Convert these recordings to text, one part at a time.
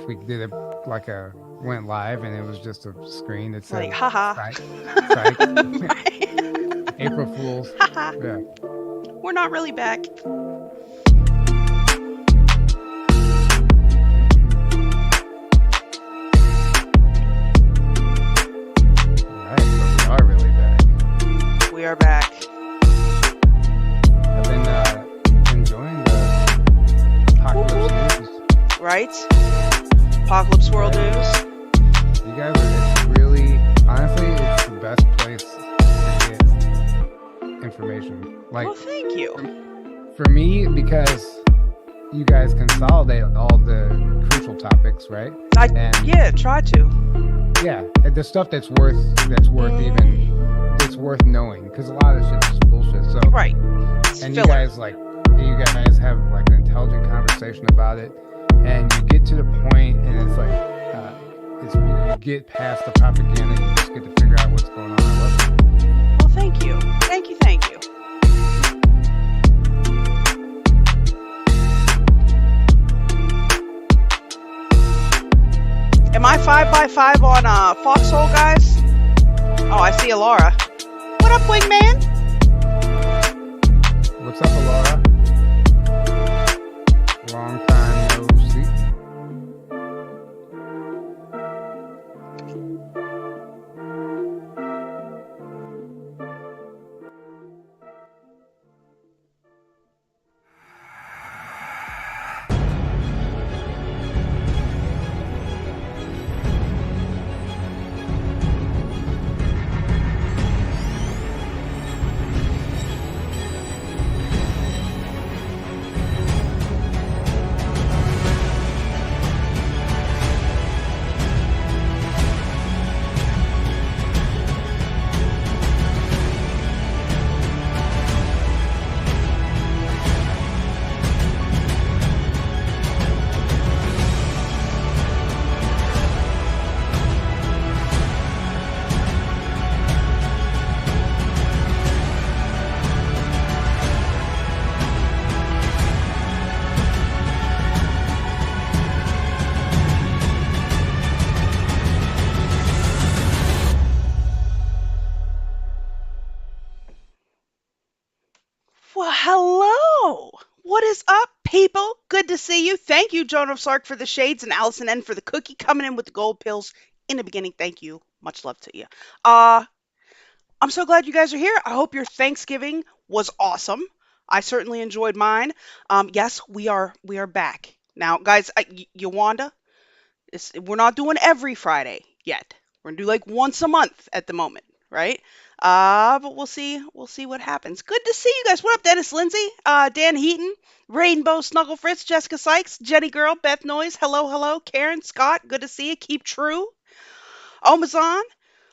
we did it like went live and it was just a screen that Like, said haha. psych, Right. April Fools. Haha. Yeah. We're not really back. All right, but we are really back. We are back. I've been enjoying the apocalypse news. Right? Apocalypse World News. You guys are, it's really, honestly, it's the best place to get information. Like, Well, thank you. for me, because you guys consolidate all the crucial topics, right? Yeah, try to. Yeah, the stuff that's worth knowing, because a lot of this shit's just bullshit. So Right. It's and filler. you guys have like an intelligent conversation about it, and you get to the point, and it's like you get past the propaganda, you just get to figure out what's going on. I love it. Well, thank you. Thank you, thank you. Am I 5x5 on Foxhole, guys? Oh, I see a Laura. What up, wingman? What's up, Laura? Long time no see. Well, hello. What is up, people? Good to see you. Thank you, Joan of Sark, for the shades and Allison N for the cookie coming in with the gold pills in the beginning. Thank you. Much love to you. Uh, I'm so glad you guys are here. I hope your Thanksgiving was awesome. I certainly enjoyed mine. Yes, we are back now, guys. Yuvonda, we're not doing every Friday yet. We're gonna do like once a month at the moment, right? But we'll see what happens. Good to see you guys. What up, Dennis Lindsay, Dan Heaton, Rainbow Snuggle Fritz, Jessica Sykes, Jenny Girl, Beth Noyes, hello, Karen Scott, good to see you. Keep true. Omazon,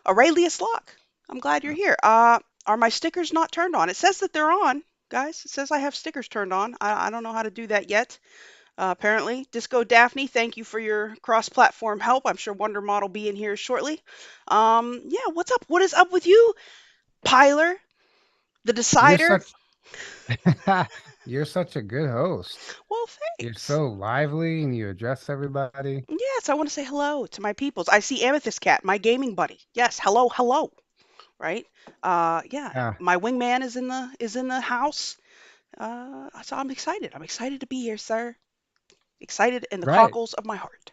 Aurelius Locke. I'm glad you're here. Are my stickers not turned on? It says that they're on, guys. It says I have stickers turned on. I don't know how to do that yet. Apparently, Disco Daphne, thank you for your cross-platform help. I'm sure Wonder Mod will be in here shortly. Yeah, what's up? What is up with you, Piler, the You're Decider? such you're such a good host. Well, You're thanks. so lively and you address everybody. Yes, I want to say hello to my peoples. I see Amethyst Cat, my gaming buddy. Yes, hello. Right? Yeah, Yeah, my wingman is in the house. So I'm excited. I'm excited to be here, sir. Excited in the right. cockles of my heart.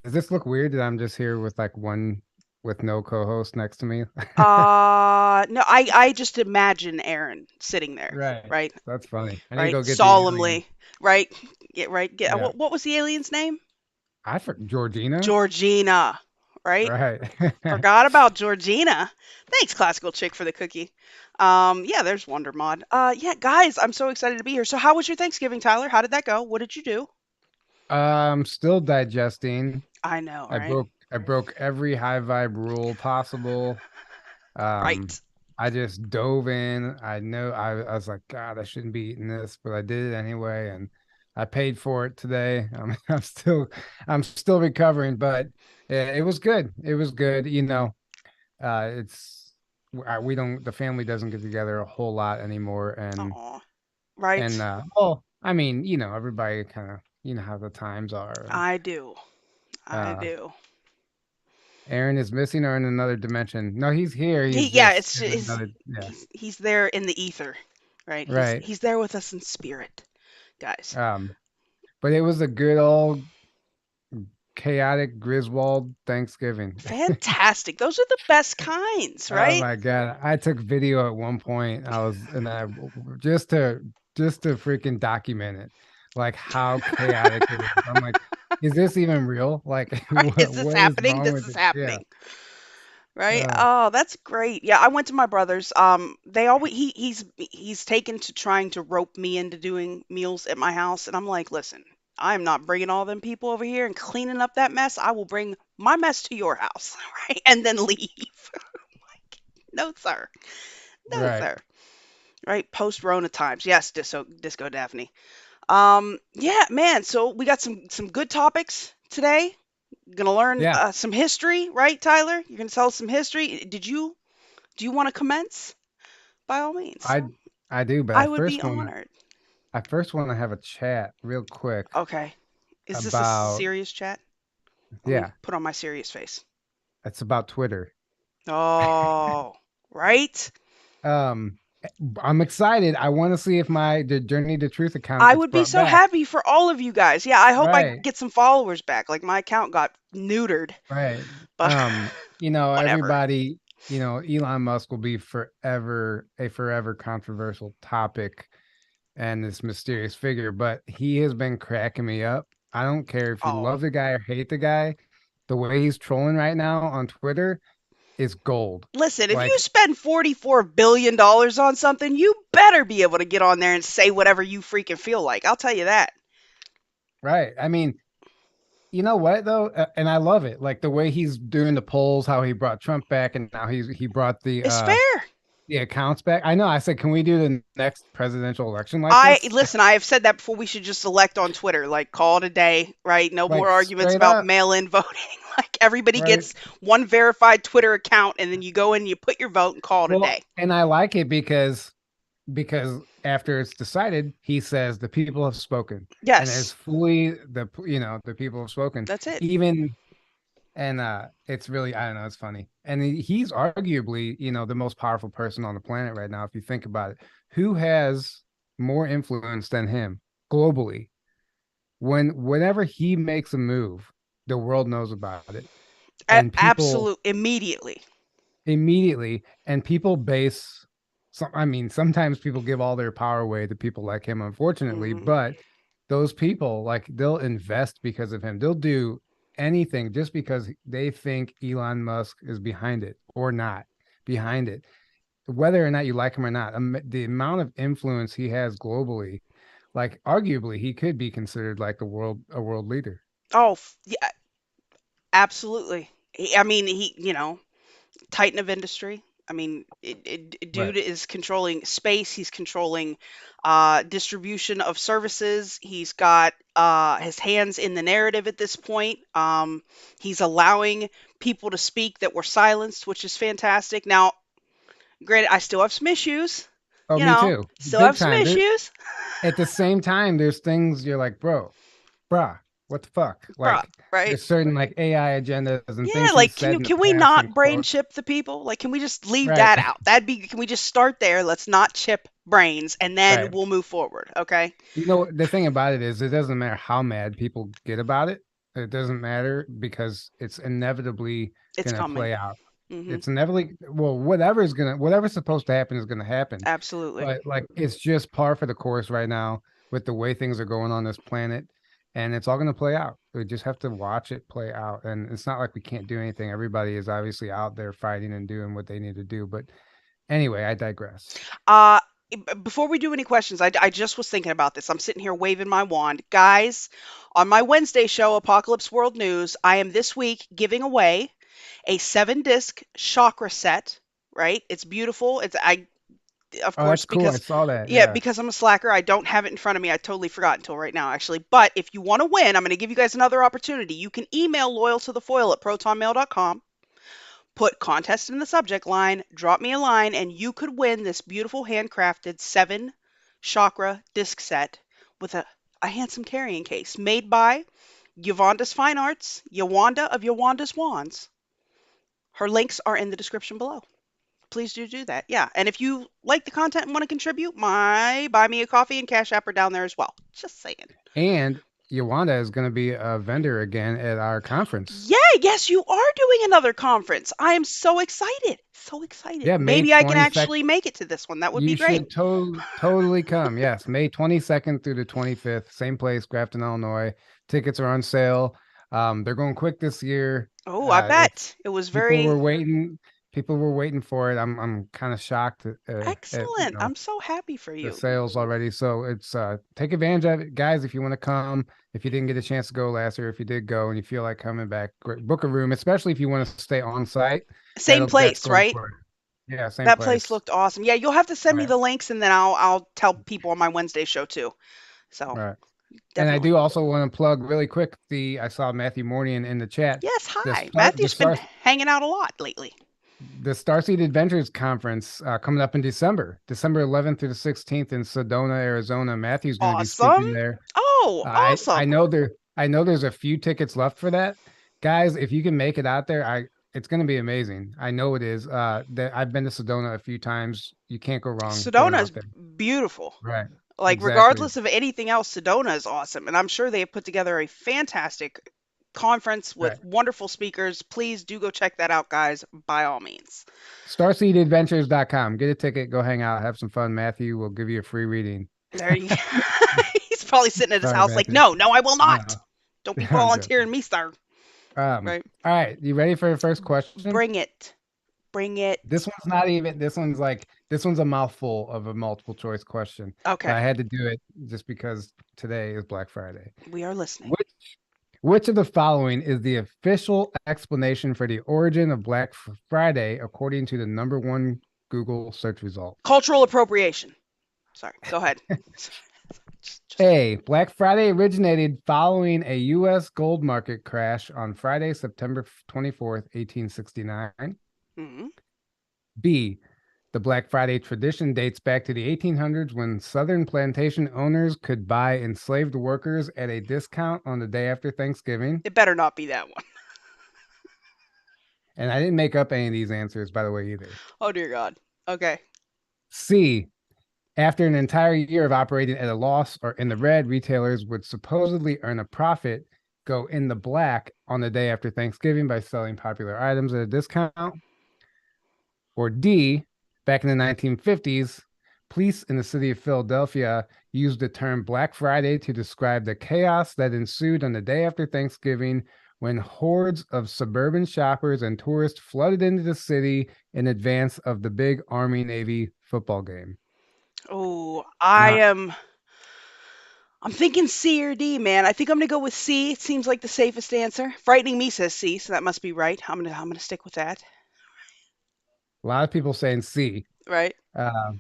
Does this look weird that I'm just here with like one with no co-host next to me? No, I just imagine Aaron sitting there, Right. right? That's funny. I need to Right? go get the alien. Solemnly, right? Get right. Get Yeah. what was the alien's name? I for Georgina. Georgina, right? Right. Forgot about Georgina. Thanks, classical chick, for the cookie. Yeah, there's Wonder Mod. Yeah, guys, I'm so excited to be here. So, how was your Thanksgiving, Tyler? How did that go? What did you do? Still digesting. I know, I right? broke every high vibe rule possible. Um, Right. I just dove in. I was like, God, I shouldn't be eating this, but I did it anyway, and I paid for it today. I'm still recovering, but it was good. It was good. It's we don't the family doesn't get together a whole lot anymore, Aw. and Right. well, I mean, everybody kind of you know how the times are. And I do. I uh, do. Aaron is missing or in another dimension. No, he's here. He, He's yeah, just it's in his, another. Yeah, he's there in the ether, right? He's right. he's there with us in spirit, guys. But it was a good old chaotic Griswold Thanksgiving. Fantastic. Those are the best kinds, Oh right? my God. I took video at one point. I just to just to freaking document it, like how chaotic it is. I'm like, is this even real? Like, Right? Is this what is happening? wrong This with is it? Yeah. happening. Right? Uh, Oh, that's great. Yeah, I went to my brother's. They always he's taken to trying to rope me into doing meals at my house, and I'm like, listen, I'm not bringing all them people over here and cleaning up that mess. I will bring my mess to your house, right, and then leave. Like, no, sir. No, right. sir. Right? Post Rona times. Yes, Disco Daphne. Yeah, man. So we got some good topics today. Gonna learn Yeah. some history, right, Tyler? You're gonna tell us some history. Do you want to commence? By all means, I I do, but I would be honored. I first want to have a chat real quick Okay. Is this a about serious chat? Let me yeah, put on my serious face. it's about Twitter. Oh, right. Um, I'm excited. I want to see if my the Journey to Truth account I gets would be brought so back. happy for all of you guys. Yeah, I hope I Right, get some followers back. Like my account got neutered, right. but whatever. Everybody, Elon Musk will be forever a forever controversial topic and this mysterious figure, but he has been cracking me up. I don't care if you Oh, love the guy or hate the guy. The way he's trolling right now on Twitter is gold. listen, if you Like, spend $44 billion on something, you better be able to get on there and say whatever you freaking feel like. I'll tell you that. right. I mean, you know what though, and I love it. Like the way he's doing the polls, how he brought Trump back, and now he brought It's fair. the accounts back. I know. I said, can we do the next presidential election like I this? listen, I have said that before. We should just elect on Twitter, like call it a day, right? No more Like arguments straight about up, mail-in voting. Like everybody right? gets one verified Twitter account, and then you go in, and you put your vote, and call it a Well, day. and I like it because after it's decided, he says the people have spoken, and as Yes, fully the people have spoken. that's it. Even and it's really I don't know, it's funny. And he's arguably the most powerful person on the planet right now if you think about it. Who has more influence than him globally? Whenever he makes a move, the world knows about it, and people Absolute immediately. immediately, and people base some. I mean, sometimes people give all their power away to people like him, unfortunately, Hmm. but those people, like, they'll invest because of him. They'll do anything just because they think Elon Musk is behind it or not behind it, whether or not you like him or not. The amount of influence he has globally, like, arguably he could be considered like a world leader. Oh, yeah, absolutely. I mean, titan of industry. I mean, Right. dude is controlling space. He's controlling distribution of services. He's got his hands in the narrative at this point. He's allowing people to speak that were silenced, which is fantastic. Now, granted, I still have some issues. Oh, me too, Still big have some time. issues, At the same time, there's things you're like, bro, bruh, what the fuck? bruh. Like, Right? there's certain like AI agendas and Yeah, things he's like said in the can we past and not brain quotes. chip the people? Like can we just leave Right, that out? Can we just start there? Let's not chip brains and then right. we'll move forward, okay? The thing about it is, it doesn't matter how mad people get about it. It doesn't matter because it's inevitably It's gonna coming. play out. Mhm. It's inevitably well, whatever's supposed to happen is gonna happen. Absolutely. But like it's just par for the course right now with the way things are going on this planet, and it's all going to play out. We just have to watch it play out, and it's not like we can't do anything. Everybody is obviously out there fighting and doing what they need to do. But anyway, I digress. Uh Before we do any questions, I just was thinking about this. I'm sitting here waving my wand. Guys, on my Wednesday show, Apocalypse World News, I am this week giving away a 7 disc chakra set, right? It's beautiful. It's I of Oh, course, that's cool. I because saw that. yeah, Yeah. because I'm a slacker, I don't have it in front of me. I totally forgot until right now, actually. But if you want to win, I'm going to give you guys another opportunity. You can email loyal to the foil at protonmail.com, put contest in the subject line, drop me a line, and you could win this beautiful handcrafted 7 chakra disc set with a a handsome carrying case made by Yuvonda's Fine Arts, Yuvonda of Yuwanda's Wands. Her links are in the description below. Please do that. Yeah. And if you like the content and want to contribute, my Buy Me a Coffee and Cash App are down there as well. Just saying. And Yolanda is going to be a vendor again at our conference. Yeah, yes, you are doing another conference. I am so excited. So excited. Yeah, May Maybe I can 22nd. actually make it to this one. That would be You great. should totally come. Yes, May 22nd through the 25th, same place, Grafton, Illinois. Tickets are on sale. They're going quick this year. Oh, I It's bet. It was people very were waiting. People were waiting for it. I'm kind of shocked at excellent. I'm so happy for the you. sales already. So it's take advantage of it, guys. If you want to come, if you didn't get a chance to go last year, if you did go and you feel like coming back, book a room, especially if you want to stay on site. Same That's place, going right? for it. Yeah, same That place place. looked awesome. Yeah, you'll have to send me Right, the links and then I'll tell people on my Wednesday show too. So right. And I definitely. do also want to plug really quick I saw Matthew Mornian in the chat. Yes, The hi. start the Matthew's been star hanging out a lot lately. the Starseed Adventures conference coming up in December 11th through the 16th in Sedona, Arizona. Matthew's going to be Awesome. speaking there. Oh, I awesome. know there's a few tickets left for that. Guys, if you can make it out there, it's going to be amazing. I know it is. I've been to Sedona a few times. You can't go wrong going Sedona is out there. beautiful. Right. Like Exactly. regardless of anything else, Sedona is awesome. And I'm sure they have put together a fantastic conference Right. with wonderful speakers. Please do go check that out, guys, by all means. Starseedadventures.com. Get a ticket, go hang out, have some fun. Matthew will give you a free reading. There you go. He's probably sitting at his Sorry, house like, Matthew. no, no, I will not. No, Don't be I'm joking. volunteering me, sir. Right? All right, you ready for the first question? Bring it. Bring it. This one's a mouthful of a multiple choice question, but Okay. I had to do it just because today is Black Friday. We are listening. Which of the following is the official explanation for the origin of Black Friday according to the number one Google search result? Cultural appropriation. Sorry. Go ahead. A. Black Friday originated following a U.S. gold market crash on Friday, September 24th, 1869. Mhm. B. The Black Friday tradition dates back to the 1800s when Southern plantation owners could buy enslaved workers at a discount on the day after Thanksgiving. It better not be that one. And I didn't make up any of these answers, by the way, either. Oh, dear God. Okay. C. After an entire year of operating at a loss or in the red, retailers would supposedly earn a profit, go in the black on the day after Thanksgiving by selling popular items at a discount. Or D, back in the 1950s, police in the city of Philadelphia used the term Black Friday to describe the chaos that ensued on the day after Thanksgiving when hordes of suburban shoppers and tourists flooded into the city in advance of the big Army-Navy football game. Oh, Now, I'm thinking C or D, man. I think I'm gonna go with C. It seems like the safest answer. Frightening me says C, so that must be right. I'm gonna stick with that. a lot of people saying C. Right? Uh,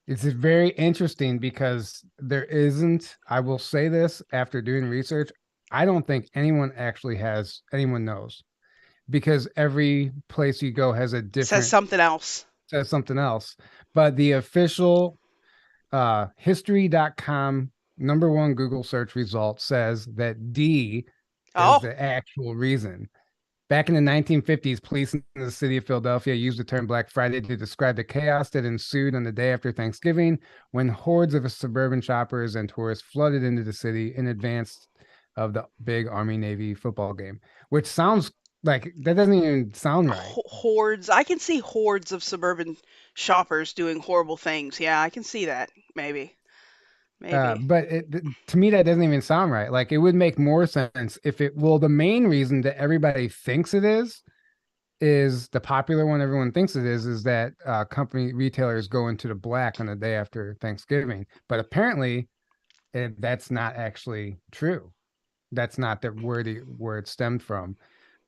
it's very interesting because there isn't, I will say this after doing research, I don't think anyone knows because every place you go has a Says different, something else. says something else. But the official history.com number one Google search result says that D is Oh, the actual reason. Back in the 1950s, police in the city of Philadelphia used the term Black Friday to describe the chaos that ensued on the day after Thanksgiving when hordes of suburban shoppers and tourists flooded into the city in advance of the big Army-Navy football game, which sounds like that doesn't even sound right. hordes. I can see hordes of suburban shoppers doing horrible things. Yeah, I can see that. Maybe. Maybe. But to me, that doesn't even sound right. Like it would make more sense if the main reason that everybody thinks it is the popular one everyone thinks it is that company retailers go into the black on the day after Thanksgiving. But apparently that's not actually true. That's not where it stemmed from.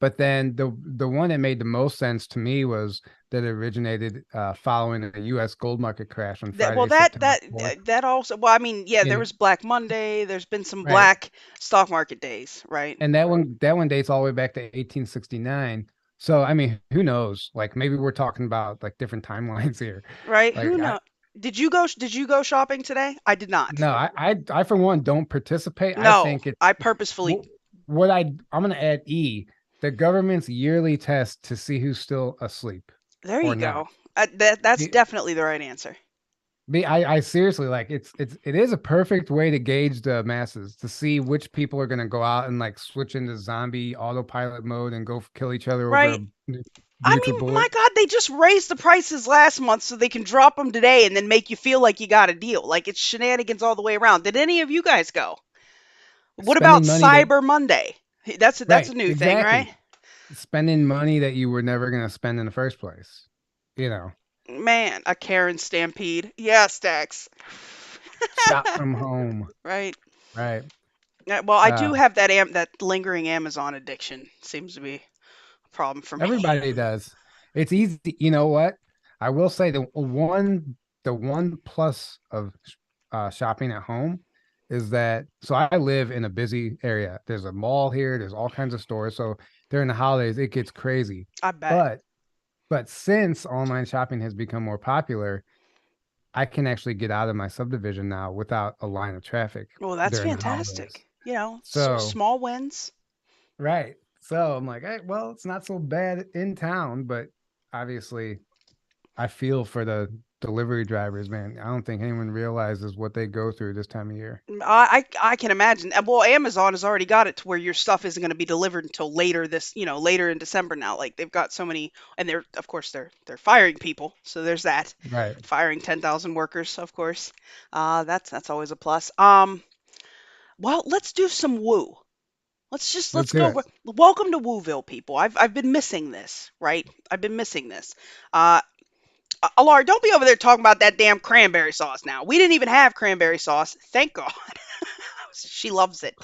But then the one that made the most sense to me was that it originated following a U.S. gold market crash on That well, Friday, September 4th. that also. Well, I mean, yeah, there And was Black Monday. There's been some right, black stock market days, right? and that one dates all the way back to 1869. So I mean, who knows? Like maybe we're talking about like different timelines here. Right? Who Like knows? Did you go shopping today? I did not. No, I for one don't participate. I No, think it's I purposefully. wh- what I'm gonna add the government's yearly test to see who's still asleep There you or go. not. That's Be, definitely the right answer. I seriously like it is a perfect way to gauge the masses to see which people are gonna go out and like switch into zombie autopilot mode and go kill each other over Right? a I mean, my NutriBullet. God, they just raised the prices last month so they can drop them today and then make you feel like you got a deal. Like it's shenanigans all the way around. Did any of you guys go? What about Spending money that Cyber Monday? That's a right, new thing, right? exactly. Spending money that you were never gonna spend in the first place. You know, Man, a Karen stampede. Yes, Dex. shop from home. Right. Right. Yeah, well, I Uh, do have that lingering Amazon addiction. Seems to be a problem for me. everybody does. It's easy. You know what? I will say the one plus of shopping at home is that so I live in a busy area. There's a mall here. There's all kinds of stores. So during the holidays, it gets crazy. I bet. But since online shopping has become more popular, I can actually get out of my subdivision now without a line of traffic Well, that's during the holidays. fantastic. You know, So small wins. right. So I'm like, hey, well, it's not so bad in town, but obviously I feel for the delivery drivers, man. I don't think anyone realizes what they go through this time of year. I can imagine. Well, Amazon has already got it to where your stuff isn't going to be delivered until later later in December now. Like they've got so many, and they're of course they're firing people. So there's that, Right. firing 10,000 workers, of course. That's always a plus. Well, let's do some woo. Let's Let's do go. it. Welcome to Wooville, people. I've been missing this, right? I've been missing this. Uh, Alar, don't be over there talking about that damn cranberry sauce now. We didn't even have cranberry sauce. Thank God. She loves it.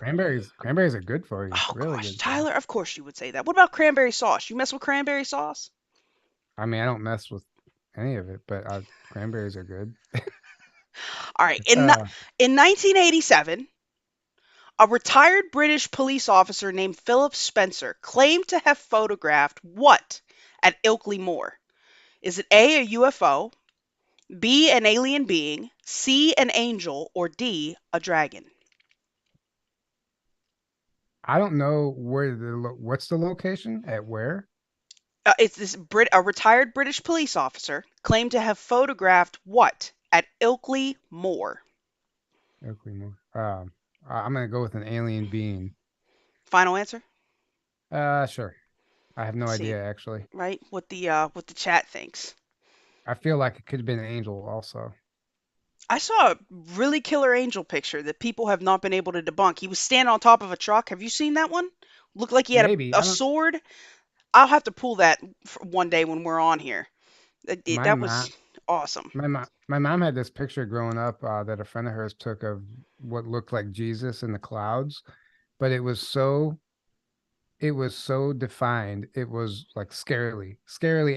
Cranberries are good for you. Oh Really gosh, good for you. Tyler, of course you would say that. What about cranberry sauce? You mess with cranberry sauce? I mean, I don't mess with any of it, but cranberries are good. All right. Uh, In 1987, a retired British police officer named Philip Spencer claimed to have photographed what at Ilkley Moor? Is it A, a UFO, B, an alien being, C, an angel, or D, a dragon? I don't know what's the location at where? It's this a retired British police officer claimed to have photographed what at Ilkley Moor? Oakley Moore. I'm gonna go with an alien being. Final answer? Sure. I have no Let's see, idea actually. right? What the chat thinks. I feel like it could have been an angel also. I saw a really killer angel picture that people have not been able to debunk. He was standing on top of a truck. Have you seen that one? Looked like he had Maybe. a I don't sword. I'll have to pull that one day when we're on here. my That was mom awesome. my mom had this picture growing up that a friend of hers took of what looked like Jesus in the clouds, but it was so defined. It was like scarily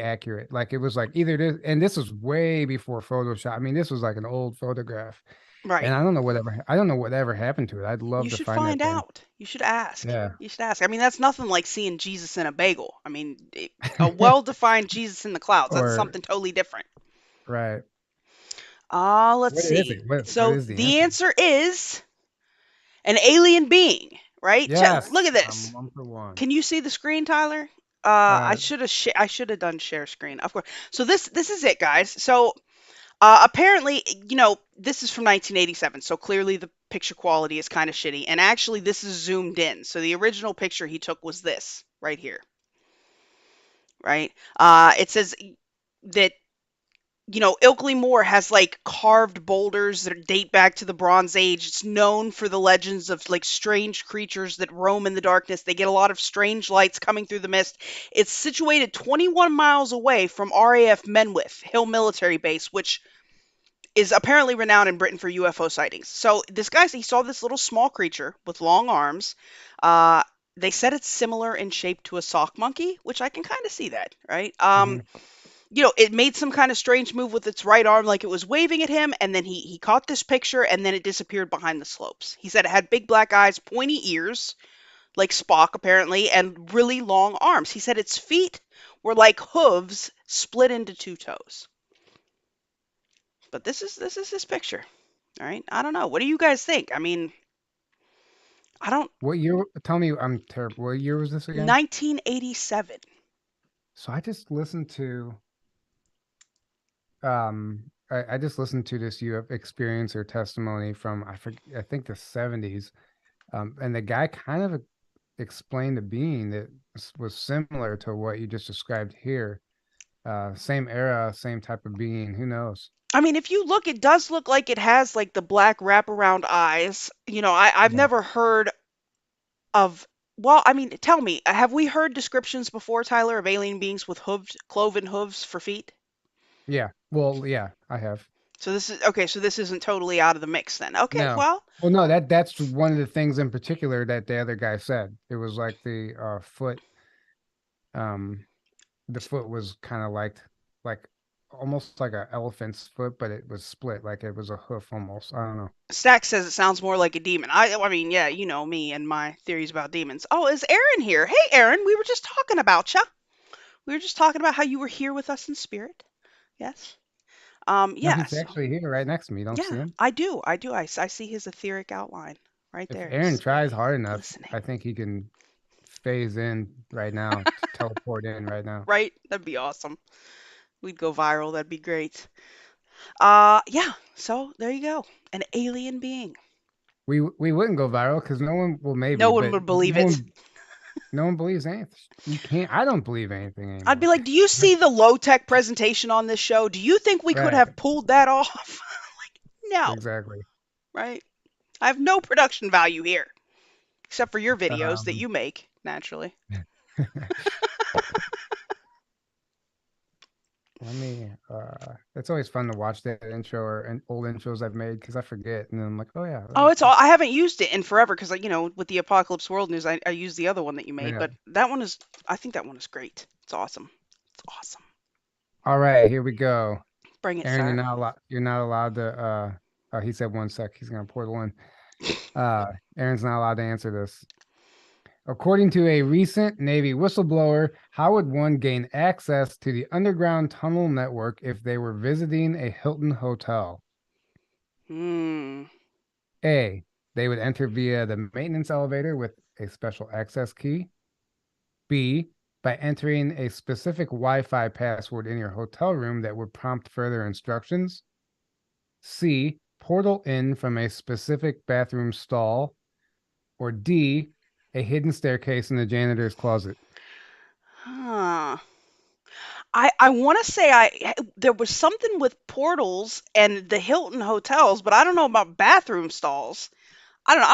accurate. Like it was like either this and this was way before Photoshop. I mean, this was like an old photograph. And Right. I don't know whatever happened to it. I'd You love to should find that find thing. out. You should ask. Yeah. You should ask. I mean, that's nothing like seeing Jesus in a bagel. I mean, a well-defined Jesus in the clouds. That's Or something totally different. right. Let's What is see. it? What So is the the answer? answer is an alien being, right? Look Yes, at I'm this. 1 for 1. Can you see the screen, Tyler? Uh, I should have done share screen, of course. So this is it, guys. So apparently, this is from 1987, so clearly the picture quality is kind of shitty. And actually, this is zoomed in. So the original picture he took was this right here, right? It says that Ilkley Moor has like carved boulders that date back to the Bronze Age. It's known for the legends of like strange creatures that roam in the darkness. They get a lot of strange lights coming through the mist. It's situated 21 miles away from RAF Menwith Hill Military Base, which is apparently renowned in Britain for UFO sightings. So this guy, he saw this little small creature with long arms. Uh, they said it's similar in shape to a sock monkey, which I can kind of see that, right? mhm. It made some kind of strange move with its right arm, like it was waving at him, and then he caught this picture, and then it disappeared behind the slopes. He said it had big black eyes, pointy ears, like Spock apparently, and really long arms. He said its feet were like hooves split into two toes. But this is his picture. All right. I don't know. What do you guys think? I mean, I don't. What year? Tell me, I'm terrible. What year was this again? 1987. So I just listened to I just listened to this you have experience or testimony from I think the 70s. And the guy kind of explained a being that was similar to what you just described here. Same era, same type of being. Who knows? I mean, if you look, it does look like it has like the black wraparound eyes. I've Yeah. never heard of. Well, I mean, tell me, have we heard descriptions before, Tyler, of alien beings with hooves, cloven hooves for feet? Yeah. Well, yeah, I have. So this is okay. So this isn't totally out of the mix then. Okay, No. well, Well, no, that's one of the things in particular that the other guy said. It was like um the foot was kind of like almost like a elephant's foot, but it was split, like it was a hoof almost. I don't know. Stack says it sounds more like a demon. I mean, yeah, you know me and my theories about demons. Oh, is Aaron here? Hey, Aaron, we were just talking about you. We were just talking about how you were here with us in spirit. Yes. No, he's Yes. actually here right next to me. You don't see Yeah, him? I do. I do. I see his etheric outline right If there. Aaron He's tries hard enough, listening. I think he can phase in right now, teleport in right now. Right? That'd be awesome. We'd go viral. That'd be great. Yeah. So there you go. An alien being. We wouldn't go viral because no one, well, maybe, No one but would believe it. no one believes anything. You can't. I don't believe anything I'd be anymore. like, do you see the low tech presentation on this show? Do you think we could Right. have pulled that off? No, Exactly. right? I have no production value here, except for your videos that Um, you make, naturally. Let me it's always fun to watch that intro or old intros I've made because I forget and then I'm like, oh yeah, Oh, it's all. I haven't used it in forever because, with the Apocalypse World News, I used the other one that you made. yeah. But that one is, I think that one is great. It's awesome. It's awesome. All right, here we go. Bring it, Aaron, sir. you're not allowed to he said one sec, he's gonna portal in. Aaron's not allowed to answer this. According to a recent Navy whistleblower, how would one gain access to the underground tunnel network if they were visiting a Hilton hotel? Hmm. A. They would enter via the maintenance elevator with a special access key. B. By entering a specific Wi Fi password in your hotel room that would prompt further instructions. C. Portal in from a specific bathroom stall. Or D. A hidden staircase in the janitor's closet. Huh. I want to say there was something with portals and the Hilton hotels, but I don't know about bathroom stalls. I don't know.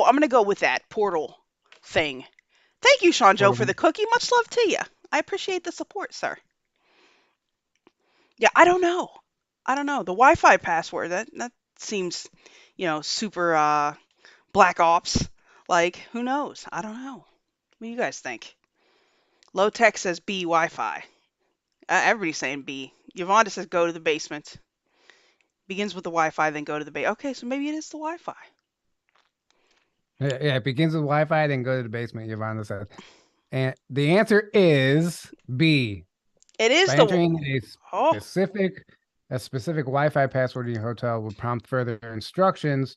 I'm gonna go with that portal thing. Thank you, Sean Joe, for Portal. the cookie. Much love to you. I appreciate the support, sir. Yeah, I don't know. I don't know. The Wi-Fi password, that seems, super black ops. Like, who knows? I don't know. What do you guys think? Low tech says B Wi-Fi. Everybody's saying B. Yuvonda says go to the basement. Begins with the Wi-Fi, then go to the base. Okay, so maybe it is the Wi-Fi. Yeah, it begins with Wi Fi, then go to the basement, Yvonne said. And the answer is B. It is By the. entering Oh. a specific Wi-Fi password in your hotel will prompt further instructions,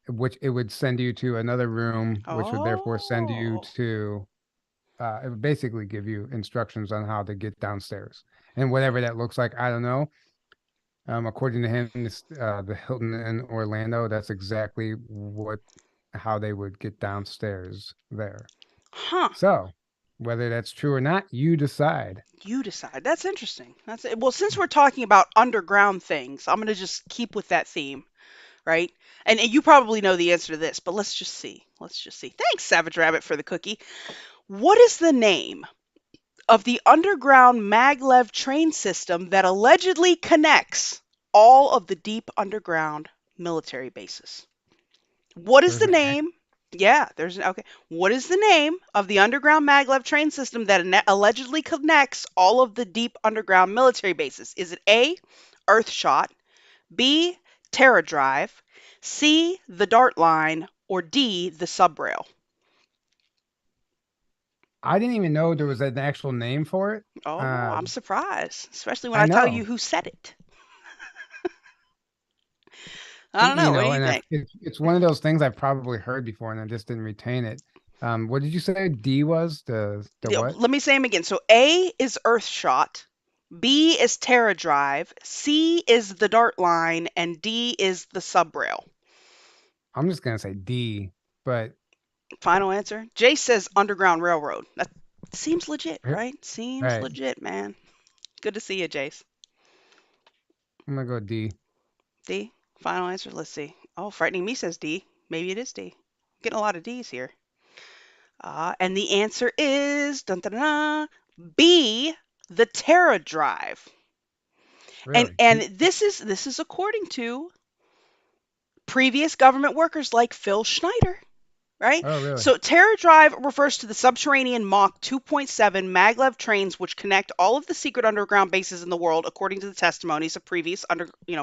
which it would send you to another room, which would therefore send you Oh. to it would basically give you instructions on how to get downstairs. And whatever that looks like, I don't know. According to him, the Hilton in Orlando, that's exactly how they would get downstairs there. Huh. So, whether that's true or not, you decide. You decide. That's interesting. That's it. Well, since we're talking about underground things, I'm gonna just keep with that theme, right? And you probably know the answer to this, but let's just see. Let's just see. Thanks, Savage Rabbit, for the cookie. What is the name of the underground maglev train system that allegedly connects all of the deep underground military bases? What is There's the an name? Yeah, okay. What is the name of the underground maglev train system that allegedly connects all of the deep underground military bases? Is it A, Earthshot, B, Terra Drive, C, the Dart Line, or D, the Subrail? I didn't even know there was an actual name for it. Oh, I'm surprised, especially when I I tell you know. who said it. I don't know. What do you And think? it's one of those things I've probably heard before, and I just didn't retain it. What did you say D was? The what? Let me say them again. So A is Earthshot, B is Terra Drive, C is the Dart Line, and D is the Subrail. I'm just gonna say D, but Final answer. Jace says Underground Railroad. That seems legit, all right? Seems right, legit, man. Good to see you, Jace. I'm gonna go D. D. Final answer. Let's see. Oh, Frightening Me says D. Maybe it is D. Getting a lot of D's here. And the answer is dun, dun, dun, dun, B, the Terra Drive. And Really? this is according to previous government workers like Phil Schneider, right? Oh, really? So Terra Drive refers to the subterranean Mach 2.7 maglev trains which connect all of the secret underground bases in the world, according to the testimonies of previous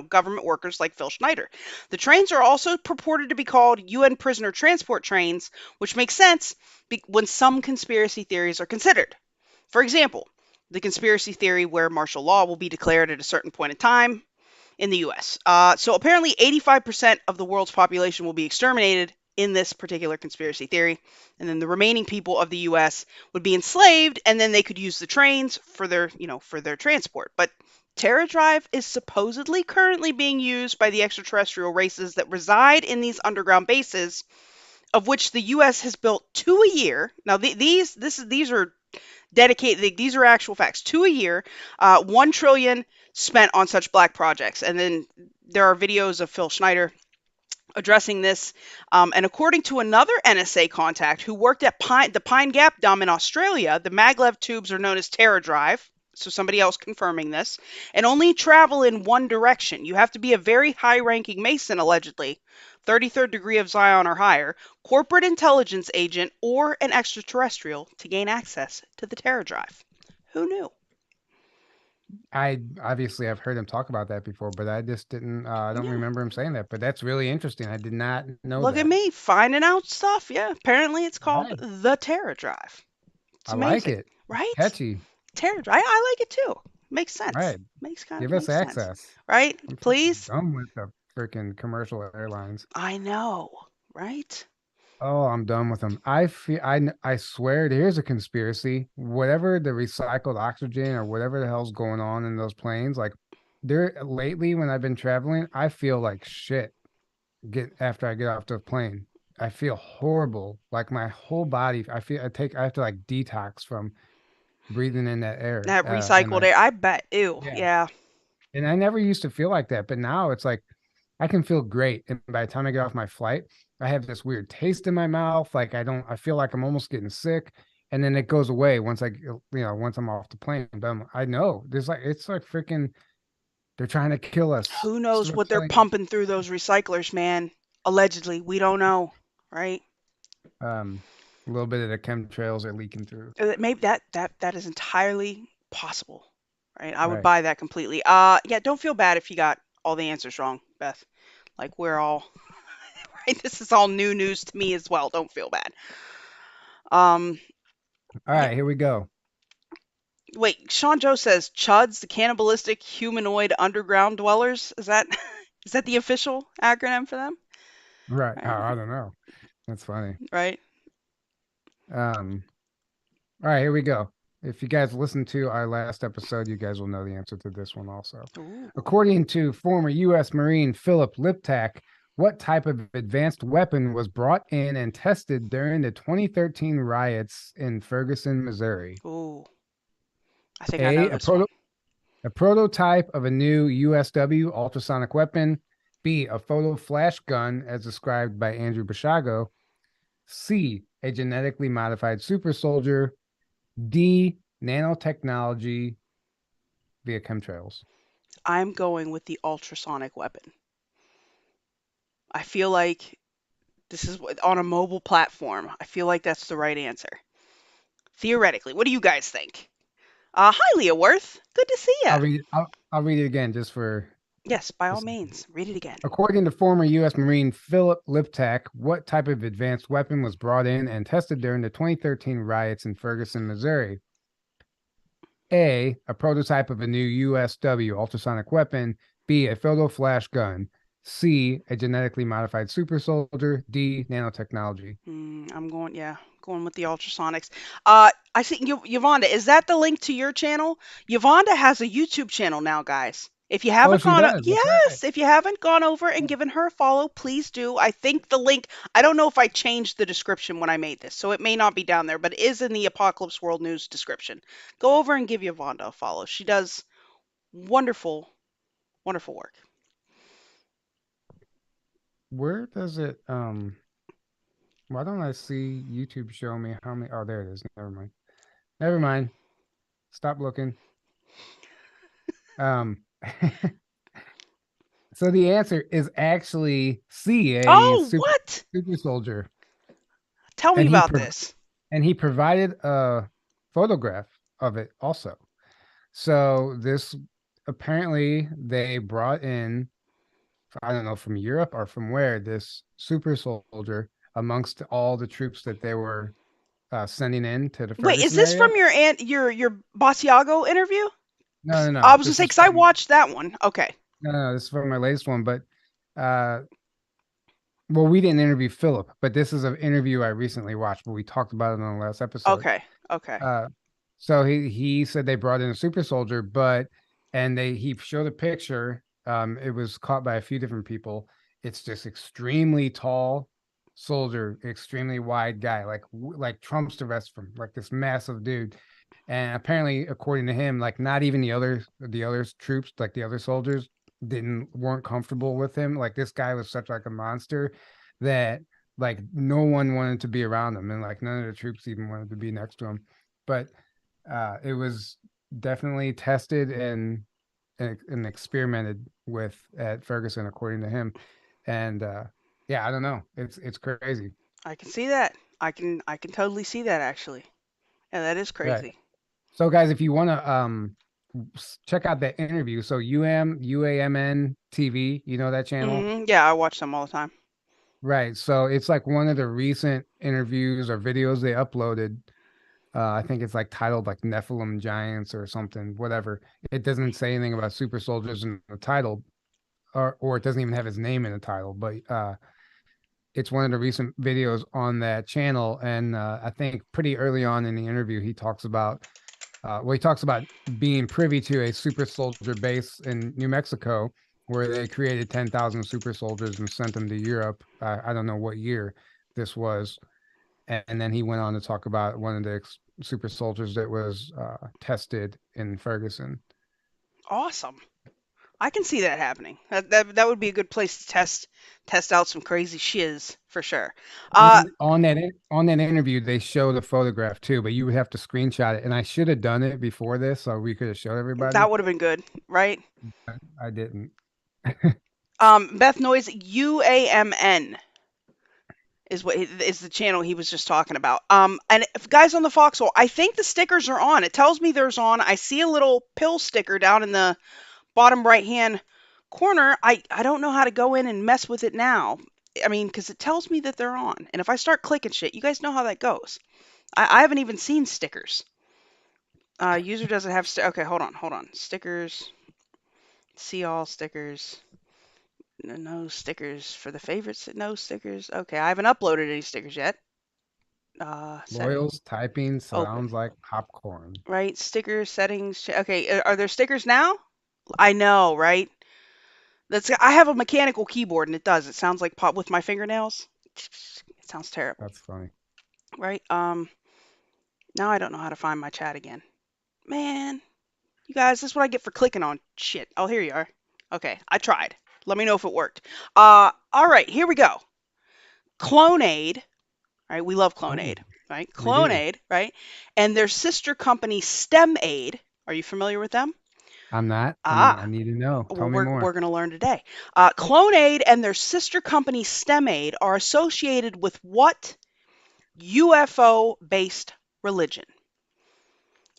government workers like Phil Schneider. The trains are also purported to be called UN prisoner transport trains, which makes sense when some conspiracy theories are considered. For example, the conspiracy theory where martial law will be declared at a certain point in time in the US. So apparently 85% of the world's population will be exterminated in this particular conspiracy theory. And then the remaining people of the US would be enslaved, and then they could use the trains for their transport. But Terra Drive is supposedly currently being used by the extraterrestrial races that reside in these underground bases, of which the US has built 2 a year. Now these are dedicated. These are actual facts. 2 a year, 1 trillion spent on such black projects. And then there are videos of Phil Schneider addressing this. And according to another NSA contact who worked at the Pine Gap Dam in Australia, the maglev tubes are known as Terra Drive. So somebody else confirming this, and only travel in one direction. You have to be a very high-ranking Mason, allegedly, 33rd degree of Zion or higher, corporate intelligence agent, or an extraterrestrial to gain access to the Terra Drive. Who knew? I obviously I've heard him talk about that before, but I just didn't. I don't Yeah. remember him saying that. But that's really interesting. I did not know Look at that. me finding out stuff. Yeah, apparently it's All called right, the Terra Drive. It's I like amazing, it. It's right? catchy. Terra Drive. I like it too. Makes All sense. right, give us Makes sense, access. right? I'm so Please. done with the freaking commercial airlines. I know, right? Oh, I'm done with them. I swear here's a conspiracy. Whatever the recycled oxygen or whatever the hell's going on in those planes, like there lately when I've been traveling, I feel like shit get after I get off the plane. I feel horrible. Like my whole body, I have to like detox from breathing in that air. That And recycled like, air. I bet. Ew. yeah. Yeah. And I never used to feel like that, but now it's like I can feel great. And by the time I get off my flight, I have this weird taste in my mouth. Like I feel like I'm almost getting sick. And then it goes away once I'm off the plane. But I know it's like freaking, they're trying to kill us. Who knows Start what they're killing us. pumping through those recyclers, man? Allegedly, we don't know, right? Um, a little bit of the chemtrails are leaking through. Maybe that is entirely possible, right? I would Right. buy that completely. Yeah, don't feel bad if you got all the answers wrong, Beth. Like we're all right. This is all new news to me as well. Don't feel bad. Um, All yeah. right, here we go. Wait, Sean Joe says Chuds, the cannibalistic humanoid underground dwellers. Is that is that the official acronym for them? Right. Oh, Right. I don't know. That's funny. Right. Um, all right, here we go. If you guys listened to our last episode, you guys will know the answer to this one also. Ooh. According to former U.S. Marine Philip Liptak, what type of advanced weapon was brought in and tested during the 2013 riots in Ferguson, Missouri? Ooh. I think I A, know this one. a prototype of a new USW ultrasonic weapon. B, a photo flash gun as described by Andrew Bashago. C, a genetically modified super soldier. D, nanotechnology via chemtrails. I'm going with the ultrasonic weapon. I feel like this is on a mobile platform. I feel like that's the right answer. Theoretically, what do you guys think? Hi, Leah Worth. Good to see ya. I'll read it again just for Yes, by all this. means, read it again. According to former U.S. Marine Philip Liptak, what type of advanced weapon was brought in and tested during the 2013 riots in Ferguson, Missouri? A prototype of a new USW ultrasonic weapon. B, a photo flash gun. C, a genetically modified super soldier, D, nanotechnology. Yeah, going with the ultrasonics. I see Yuvonda. Is that the link to your channel? Yuvonda has a YouTube channel now, guys. If you Oh, haven't she gone, does. That's right. yes, if you haven't gone over and given her a follow, please do. I think the link, I don't know if I changed the description when I made this, so it may not be down there, but it is in the Apocalypse World News description. Go over and give Yuvonda a follow. She does wonderful, wonderful work. Where does it why don't I see YouTube show me how many? Oh, there it is. Never mind. Never mind. Stop looking. Um so the answer is actually C, a Oh, what? super soldier. Tell me And he about pro this. and he provided a photograph of it also. So this apparently they brought in, I don't know, from Europe or from where, this super soldier amongst all the troops that they were sending in to the Wait, is Ferguson this area. from your Basiago interview? No, no, I no. was gonna This say is because I from watched that one. Okay, no, no, this is from my latest one. But uh, well, we didn't interview Philip, but this is an interview I recently watched. But we talked about it on the last episode. okay, okay. Uh, so he said they brought in a super soldier, but and he showed a picture. It was caught by a few different people. It's just extremely tall soldier, extremely wide guy, like Trump's the rest of them, like this massive dude. And apparently, according to him, like not even the other troops, like the other soldiers, didn't weren't comfortable with him. Like this guy was such like a monster that like no one wanted to be around him, and like none of the troops even wanted to be next to him. But it was definitely tested and experimented with at Ferguson, according to him. And yeah, I don't know. It's crazy, I can see that. I can totally see that actually. Yeah, that is right? crazy. So, guys, if you want to check out that interview, so UAMN TV, you know that channel, Yeah, I watch them all the time. right? So it's like one of the recent interviews or videos they uploaded. I think it's like titled like Nephilim Giants or something, whatever. It doesn't say anything about super soldiers in the title, or it doesn't even have his name in the title, but it's one of the recent videos on that channel. And I think pretty early on in the interview, he talks about being privy to a super soldier base in New Mexico where they created 10,000 super soldiers and sent them to Europe. I don't know what year this was. And then he went on to talk about one of the super soldiers that was tested in Ferguson. Awesome. I can see that happening. That would be a good place to test out some crazy shiz for sure. Uh, And on that interview, they show the photograph too, but you would have to screenshot it. And I should have done it before this, so we could have showed that everybody. would have been good, right? I didn't. Beth Noise UAMN is the channel he was just talking about. And if guys on the Foxhole, I think the stickers are on. It tells me there's on. I see a little pill sticker down in the bottom right hand corner. I don't know how to go in and mess with it now. I mean, because it tells me that they're on. And if I start clicking shit, you guys know how that goes. I haven't even seen stickers. User doesn't have okay, hold on. Stickers. See all stickers. No stickers for the favorites. No stickers. Okay, I haven't uploaded any stickers yet. Setting. Loyal's typing Open. sounds like popcorn. Right. Stickers, settings. Okay, are there stickers now? I know, right? I have a mechanical keyboard and it does. It sounds like pop with my fingernails. It sounds terrible, That's funny. right? Now I don't know how to find my chat again. Man, you guys, this is what I get for clicking on shit. Oh, here you are. Okay, I tried. Let me know if it worked. All right, here we go. Clonaid, right? We love Oh, Clonaid, right? we do. Clonaid, right? And their sister company StemAid. Are you familiar with them? I'm not. I Ah, need to know. Tell well, me we're more. going to learn today. Clonaid and their sister company StemAid are associated with what UFO based religion?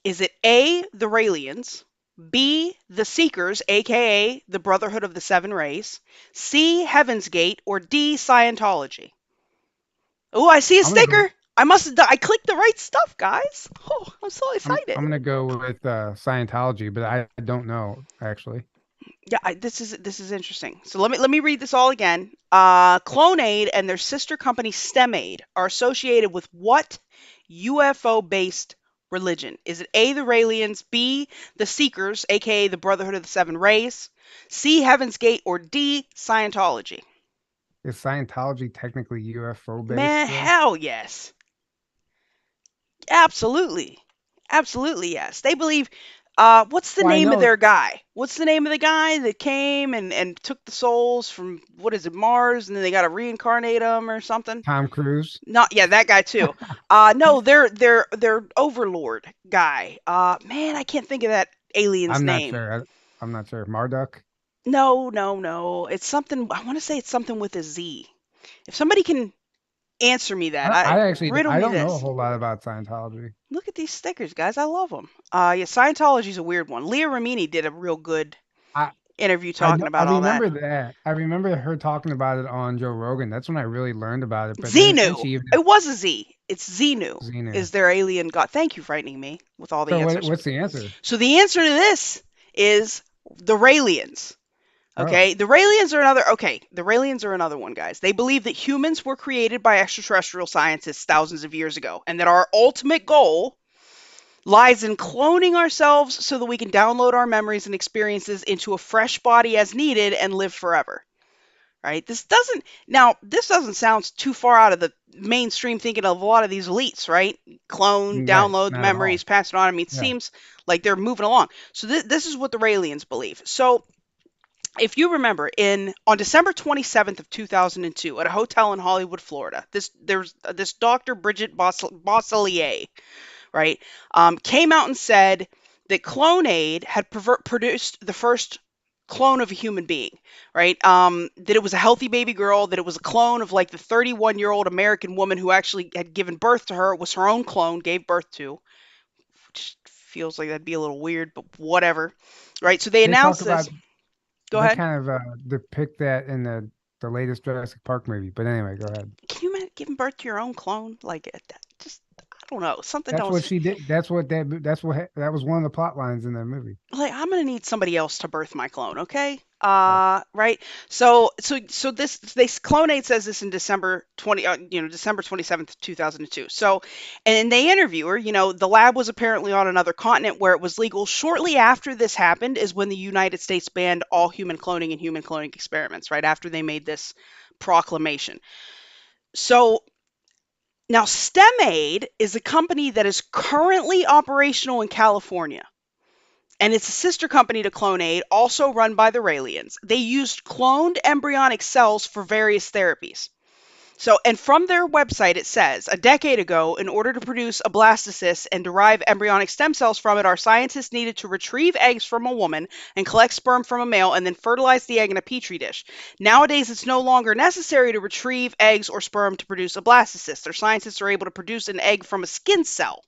Is it A, the Raelians, B, the Seekers, aka the Brotherhood of the Seven Rays, C, Heaven's Gate, or D, Scientology? Oh, I see a I'm gonna go. sticker. I must have I clicked the right stuff, guys. Oh, I'm so I'm excited. gonna go with Scientology, but I don't know actually. Yeah, this is interesting. So let me read this all again. Clonaid and their sister company Stemaid are associated with what UFO based religion? Is it A, the Raelians, B, the Seekers, aka the Brotherhood of the Seven Rays, C, Heaven's Gate, or D, Scientology? Is Scientology technically UFO based Man, though? hell yes. Absolutely. Absolutely, yes. They believe what's the Well, I name of know their guy? What's the name of the guy that came and took the souls from what is it, Mars, and then they got to reincarnate them or something? Tom Cruise. Not yeah, that guy too. No, they're overlord guy. Man, I can't think of that alien's I'm not name. sure. I'm not sure. Marduk. No, no, no. It's something I want to say it's something with a Z. If somebody can answer me that, I actually riddle I me don't know a this. whole lot about Scientology. Look at these stickers, guys. I love them. Yeah, Scientology's a weird one. Leah Remini did a real good I interview I talking know I about all that. remember that. I remember her talking about it on Joe Rogan. That's when I really learned about it. But then Xenu. she even It was a Z. It's Xenu. Xenu. Is their alien god? Thank you, frightening me with all the So answers. what's the answer? So the answer to this is the Raelians. Oh, Okay, the Raelians are another. Okay, the Raelians are another one, guys. They believe that humans were created by extraterrestrial scientists thousands of years ago, and that our ultimate goal lies in cloning ourselves so that we can download our memories and experiences into a fresh body as needed and live forever. Right? This doesn't sound too far out of the mainstream thinking of a lot of these elites, right? Clone, right. download the Not at memories, all. pass it on. I mean, it Yeah. seems like they're moving along. So this is what the Raelians believe. So if you remember, in on December 27th of 2002, at a hotel in Hollywood, Florida, there's this Dr. Bridget Bosselier, right, came out and said that Clonaid had produced the first clone of a human being, right? That it was a healthy baby girl, that it was a clone of like the 31-year-old American woman who actually had given birth to her, was her own clone, gave birth to, which feels like that'd be a little weird, but whatever, right? So they They talk announced this. about Go they ahead. kind of depict that in the latest Jurassic Park movie. But anyway, go ahead. Can you imagine giving birth to your own clone? Like, just, I don't know. Something That's don't. what she did. That was one of the plot lines in that movie. Like, I'm gonna need somebody else to birth my clone, okay? Right. Right. So this they Clonate says this in December 27th, 2002. So, and they interview her. The lab was apparently on another continent where it was legal. Shortly after this happened is when the United States banned all human cloning and human cloning experiments. Right after they made this proclamation. So now STEMaid is a company that is currently operational in California, and it's a sister company to Clonaid, also run by the Raelians. They used cloned embryonic cells for various therapies. So, and from their website, it says a decade ago, in order to produce a blastocyst and derive embryonic stem cells from it, our scientists needed to retrieve eggs from a woman and collect sperm from a male and then fertilize the egg in a petri dish. Nowadays, it's no longer necessary to retrieve eggs or sperm to produce a blastocyst. Their scientists are able to produce an egg from a skin cell.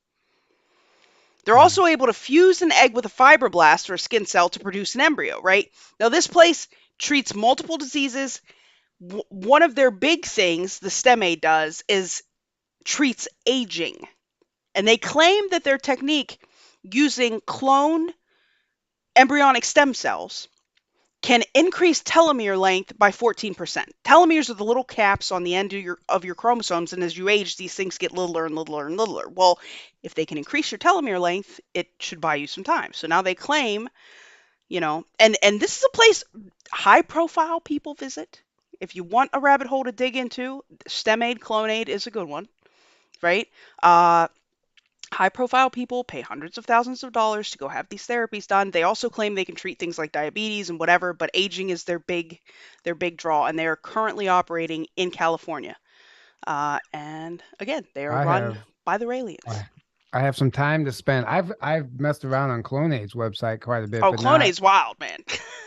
They're Mhm. also able to fuse an egg with a fibroblast or a skin cell to produce an embryo, right? Now, this place treats multiple diseases. One of their big things, the STEMA does, is treats aging. And they claim that their technique using cloned embryonic stem cells can increase telomere length by 14%. Telomeres are the little caps on the end of your chromosomes, and as you age, these things get littler and littler and littler. Well, if they can increase your telomere length, it should buy you some time. So now they claim, and this is a place high profile people visit. If you want a rabbit hole to dig into, STEMaid Clonaid is a good one, right? Uh, High profile people pay hundreds of thousands of dollars to go have these therapies done. They also claim they can treat things like diabetes and whatever, but aging is their big draw, and they are currently operating in California. And again, they are I run have by the Raelians. I I have some time to spend. I've messed around on Clonade's website quite a bit, Oh, but not Clonade's wild, man.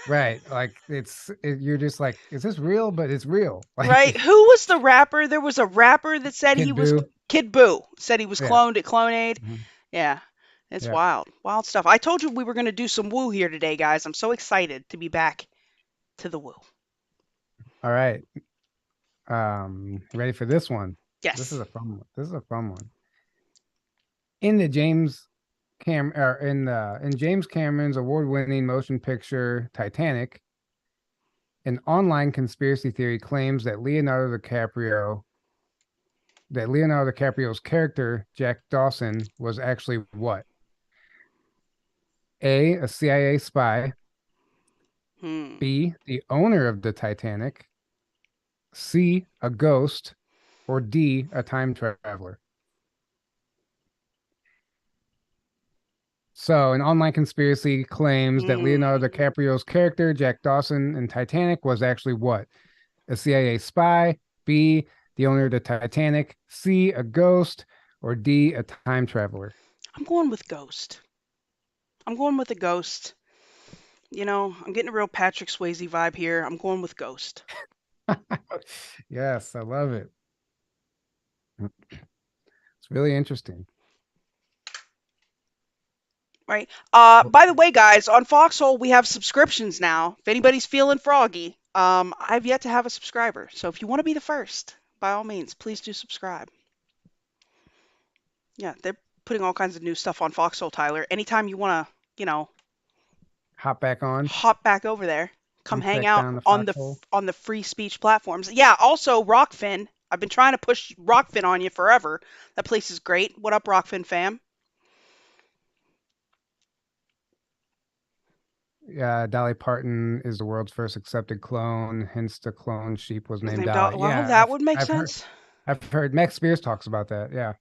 right. Like you're just like, is this real? But it's real. Right? Like Who was the rapper? There was a rapper that said he Kid was Boo. Kid Boo said he was Yeah. cloned at Clonaid. Mhm. Yeah. It's Yeah. wild. Wild stuff. I told you we were going to do some woo here today, guys. I'm so excited to be back to the woo. All right. Ready for this one? This is Yes. a fun one. This is a fun one. In the James in James Cameron's award-winning motion picture Titanic, an online conspiracy theory claims that Leonardo DiCaprio's character Jack Dawson was actually what? A CIA spy, Hmm. B, the owner of the Titanic, C, a ghost, or D, a time traveler. So, an online conspiracy claims that Hmm. Leonardo DiCaprio's character, Jack Dawson in Titanic, was actually what? A CIA spy, B, the owner of the Titanic, C, a ghost, or D, a time traveler. I'm going with Ghost. I'm going with a Ghost. I'm getting a real Patrick Swayze vibe here. I'm going with Ghost. Yes, I love it. It's really interesting. Right. By the way, guys, on Foxhole we have subscriptions now. If anybody's feeling froggy, I've yet to have a subscriber. So if you want to be the first, by all means, please do subscribe. Yeah, they're putting all kinds of new stuff on Foxhole, Tyler. Anytime you want to, Hop back on, hop back over there, come jump hang back out down the on the foxhole. on the free speech platforms. Yeah, also Rokfin. I've been trying to push Rokfin on you forever. That place is great. What up, Rokfin fam? Yeah, Dolly Parton is the world's first accepted clone. Hence, the clone sheep was His named name Dolly. Well, Yeah, that would make I've heard, sense. I've heard. Max Spears talks about that. Yeah,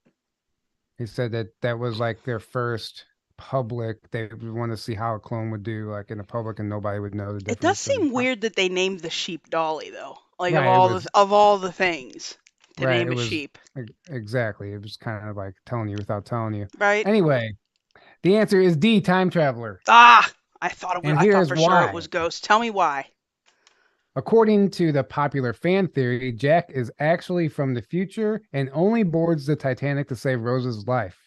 he said that that was like their first public. They would want to see how a clone would do, like in the public, and nobody would know the It does difference. And seem weird that they named the sheep Dolly, though. Like right, it was of all the things to right. name It a was sheep, exactly. It was kind of like telling you without telling you. right? Anyway, the answer is D, time traveler. Ah, I thought it was. And I thought here's for sure it was why. Ghost. Tell me why. According to the popular fan theory, Jack is actually from the future and only boards the Titanic to save Rose's life.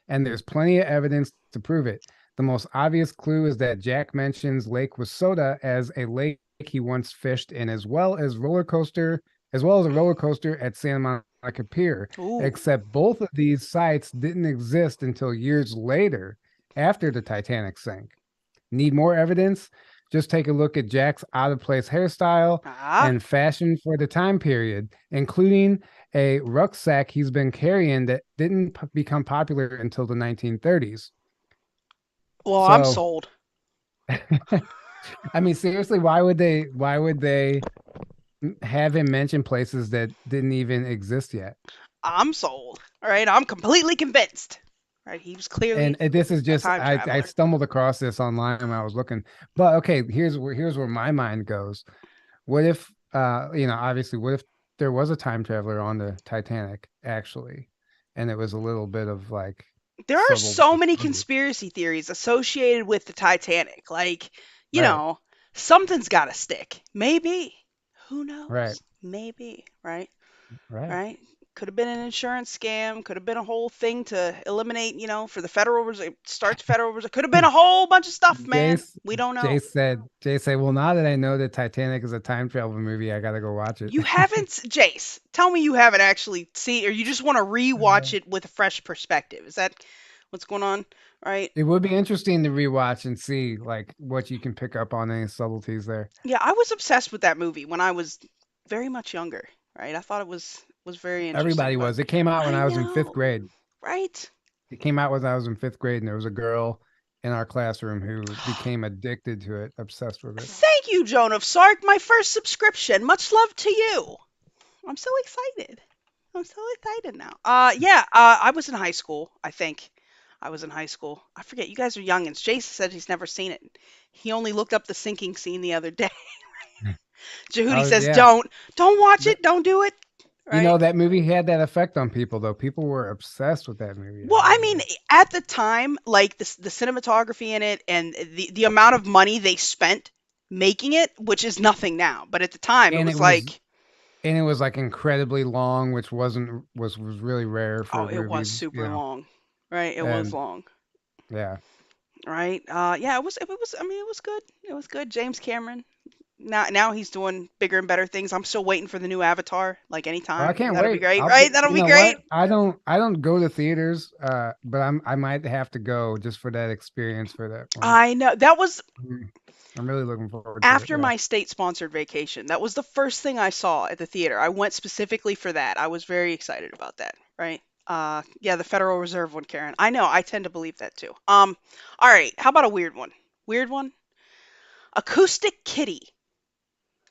And there's plenty of evidence to prove it. The most obvious clue is that Jack mentions Lake Wissota as a lake he once fished in, as well as a roller coaster at Santa Monica Pier. Ooh. Except both of these sites didn't exist until years later, after the Titanic sank. Need more evidence? Just take a look at Jack's out of place hairstyle Ah. and fashion for the time period, including a rucksack he's been carrying that didn't become popular until the 1930s. Well, I'm So, sold. I mean, seriously, why would they have him mention places that didn't even exist yet? I'm sold. All right, I'm completely convinced. Right, he was And clearly this is a just time I traveler. stumbled across this online when I was looking. But okay, here's where my mind goes. What if obviously what if there was a time traveler on the Titanic actually, and it was a little bit of like There are subtle so many discovery. conspiracy theories associated with the Titanic. Like, you Right, know, something's got to stick. Maybe. Who right, knows? Maybe, right? right. Right? Could have been an insurance scam. Could have been a whole thing to eliminate, for the Federal Reserve, start the Federal Reserve. Could have been a whole bunch of stuff, man. Jace We don't know. Jace said, well, now that I know that Titanic is a time travel movie, I gotta go watch it. You haven't, Jace, tell me you haven't actually seen, or you just want to rewatch it with a fresh perspective. Is that what's going on? Right? It would be interesting to rewatch and see like what you can pick up on any subtleties there. Yeah, I was obsessed with that movie when I was very much younger, right? I thought it was very interesting, Everybody but was. It came out when I I was in fifth know, grade. right? It came out when I was in fifth grade, and there was a girl in our classroom who became addicted to it, obsessed with it. Thank you, Joan of Sark, my first subscription. Much love to you. I'm so excited. I'm so excited now. Yeah, I was in high school, I think. I was in high school. I forget. You guys are youngins. Jason said he's never seen it. He only looked up the sinking scene the other day. Jehudi Oh says, yeah, don't watch Th- it. Don't do it. Right? that movie had that effect on people, though. People were obsessed with that movie. I Well, I mean, remember. at the time, like the cinematography in it and the amount of money they spent making it, which is nothing now, but at the time it And was it was like, and it was like incredibly long, which was really rare for oh, a it movie. was super long, right? It was And long, yeah, right? Yeah, it was. I mean, it was good. It was good. James Cameron. Now he's doing bigger and better things. I'm still waiting for the new Avatar, like Oh, I anytime. can't That'll be wait. great, I'll be, right? That'll you be know great. what? I don't go to theaters, but I might have to go just for that experience for that one. I know. That was Mm, I'm really looking forward to it. after Yeah. my state sponsored vacation. That was the first thing I saw at the theater. I went specifically for that. I was very excited about that, right? Yeah, the Federal Reserve one, Karen. I know, I tend to believe that too. All right, how about a weird one? Weird one? Acoustic Kitty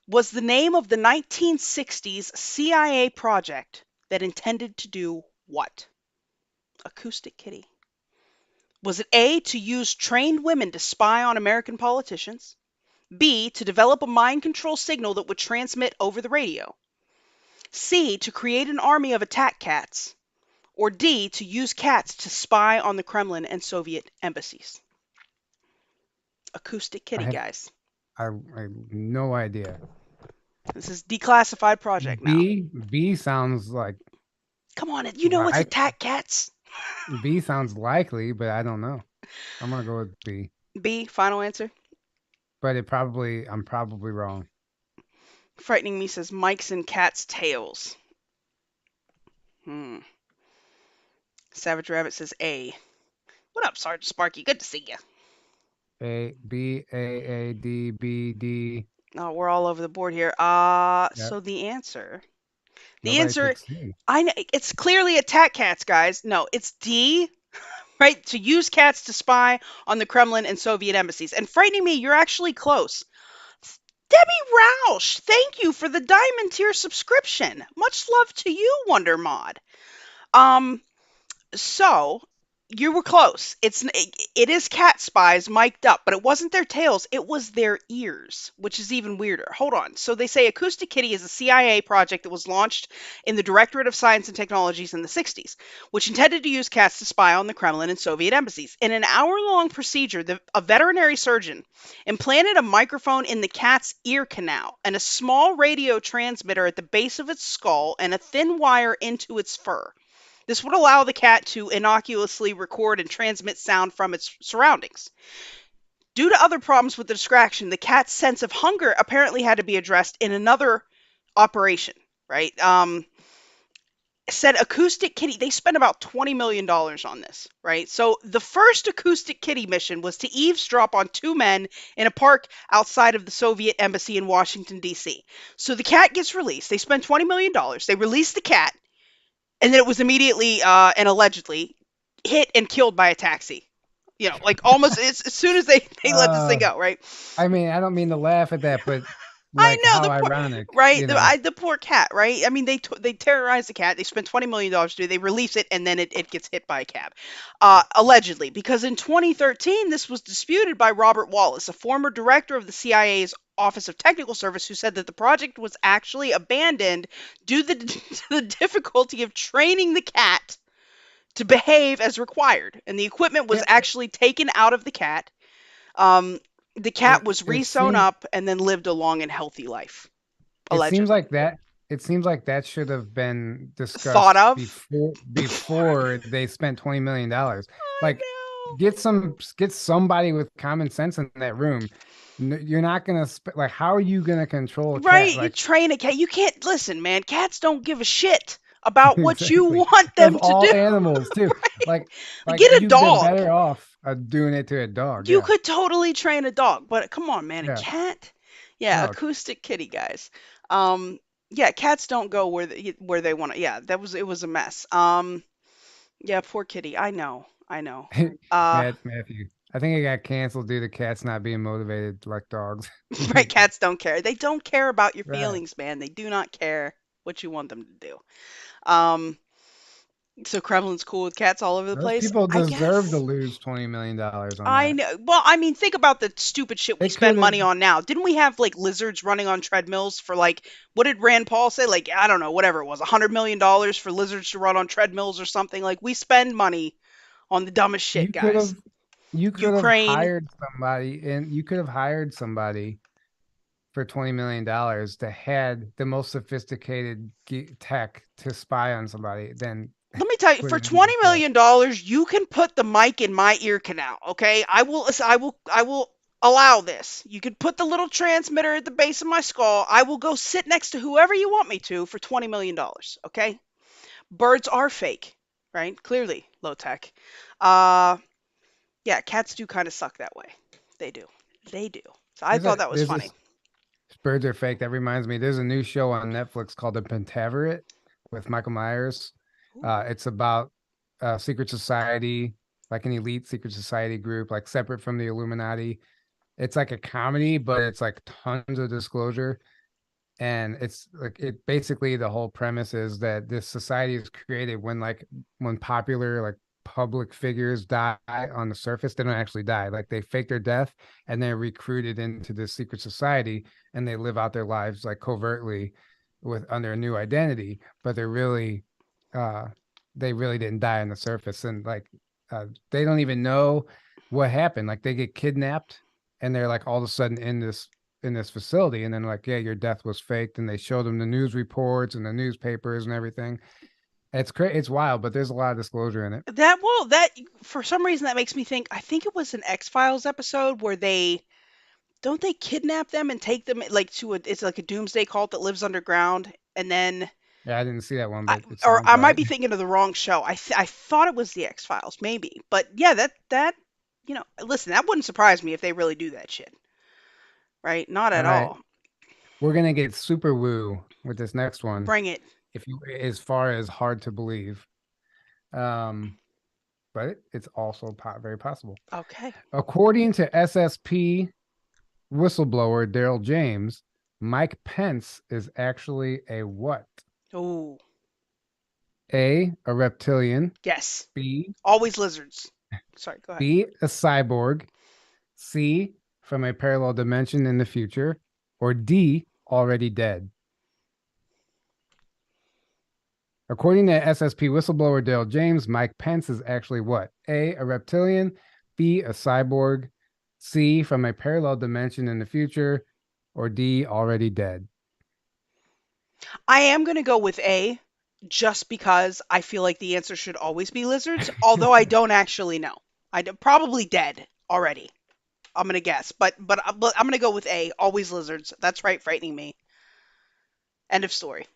was the name of the 1960s CIA project that intended to do what? Acoustic Kitty. Was it A, to use trained women to spy on American politicians? B, to develop a mind control signal that would transmit over the radio? C, to create an army of attack cats? Or D, to use cats to spy on the Kremlin and Soviet embassies? Acoustic I Kitty, have guys. I have no idea. This is declassified project now. B sounds like Come on, you know it's like attack cats. B sounds likely, but I don't know. I'm gonna go with B. B, final answer. But I'm probably wrong. Frightening Me says Mike's and Cat's tails. Hmm. Savage Rabbit says A. What up, Sergeant Sparky? Good to see you. A D B D. Oh, we're all over the board here. Yeah. So the answer, the Nobody answer, picked C. I know it's clearly attack cats, guys. No, it's D, right? To use cats to spy on the Kremlin and Soviet embassies. And frightening me, you're actually close. Debbie Roush, thank you for the diamond tier subscription. Much love to you, Wonder Mod. Um, So you were close. It is cat spies mic'd up, but it wasn't their tails. It was their ears, which is even weirder. Hold on. So they say Acoustic Kitty is a CIA project that was launched in the Directorate of Science and Technologies in the 60s, which intended to use cats to spy on the Kremlin and Soviet embassies. In an hour-long procedure, a veterinary surgeon implanted a microphone in the cat's ear canal and a small radio transmitter at the base of its skull and a thin wire into its fur. This would allow the cat to innocuously record and transmit sound from its surroundings. Due to other problems with the distraction, the cat's sense of hunger apparently had to be addressed in another operation, right? Said Acoustic Kitty, they spent about $20 million on this, right? So the first Acoustic Kitty mission was to eavesdrop on two men in a park outside of the Soviet embassy in Washington, D.C. So the cat gets released. They spend $20 million. They release the cat, and then it was immediately and allegedly hit and killed by a taxi. You know, like almost as soon as they let this thing Uh, go, right? I mean, I don't mean to laugh at that, but I like know how the poor, ironic, right? you know. The poor cat, right? I mean, they terrorize the cat. They spend $20 million to do. They release it, and then it gets hit by a cab, allegedly. Because in 2013, this was disputed by Robert Wallace, a former director of the CIA's Office of Technical Service, who said that the project was actually abandoned due to the difficulty of training the cat to behave as required, and the equipment was Yeah, actually taken out of the cat. Um, the cat was it re-sewn seems up and then lived a long and healthy life, it seems allegedly. like that it seems like that should have been Thought discussed of? before they spent $20 million. I Like get somebody with common sense in that room. You're not gonna like how are you gonna control a know. cat? Right? You Like train a cat. You can't listen, man. Cats don't give a shit about what you exactly want of them to all do. animals too. Like Right? like Get a you've been dog. better off doing it to a dog. You Yeah, could totally train a dog, but come on, man, a yeah. cat? Yeah, No, acoustic kitty, guys. Um, yeah, cats don't go where they want to. Yeah, it was a mess. Yeah, poor kitty. I know. Uh, Matthew. I think it got canceled due to cats not being motivated like dogs. right, cats don't care. They don't care about your Right. feelings, man. They do not care what you want them to do. Um, so Kremlin's cool with cats all over the Those place. people I deserve to guess. lose $20 million on I that. know. Well, I mean, think about the stupid shit we They spend could have. money on now. Didn't we have like lizards running on treadmills for like what did Rand Paul say? Like I don't know, whatever it was, $100 million for lizards to run on treadmills or something. Like we spend money on the dumbest shit, You could guys. have. You could have Ukraine, hired somebody, and you could have hired somebody for $20 million to had the most sophisticated tech to spy on somebody. Then let me tell you, put for it in $20 the million, you can put the mic in my ear canal. Okay, I will. allow this. You could put the little transmitter at the base of my skull. I will go sit next to whoever you want me to for $20 million. Okay? Birds are fake, right? Clearly low tech. Uh, yeah, cats do kind of suck that way. They do. They do. So I thought that was There's funny. this birds are fake. That reminds me, there's a new show on Netflix called The Pentaveret with Michael Myers. Ooh. It's about secret society, like an elite secret society group, like separate from the Illuminati. It's like a comedy, but it's like tons of disclosure. And it's like it basically the whole premise is that this society is created when popular like public figures die on the surface. They don't actually die, like they fake their death and they're recruited into this secret society and they live out their lives like covertly with under a new identity, but uh they really didn't die on the surface. And like they don't even know what happened, like they get kidnapped and they're like all of a sudden in this facility, and then like, yeah, your death was faked, and they show them the news reports and the newspapers and everything. It's crazy, it's wild, but there's a lot of disclosure in it. That for some reason that makes me think. I think it was an X Files episode where they don't they kidnap them and take them like to a it's like a doomsday cult that lives underground, and then Yeah, I didn't see that one, I, but it or sounds I might right. be thinking of the wrong show. I thought it was the X Files, maybe, but yeah, that listen, that wouldn't surprise me if they really do that shit, right? Not All at right, all. we're gonna get super woo with this next one. Bring it. If you as far as hard to believe, um but it's also very possible. Okay. According to SSP whistleblower Daryl James, Mike Pence is actually a what? Oh, A reptilian. yes. B Always lizards. Sorry, go ahead. B, a cyborg. C, from a parallel dimension in the future. Or D, already dead. According to SSP whistleblower Dale James, Mike Pence is actually what? A reptilian. B, a cyborg. C, from a parallel dimension in the future. Or D, already dead. I am going to go with A just because I feel like the answer should always be lizards, although I don't actually know. Probably dead already. I'm going to guess, but I'm going to go with A, always lizards. That's right, frightening me. End of story.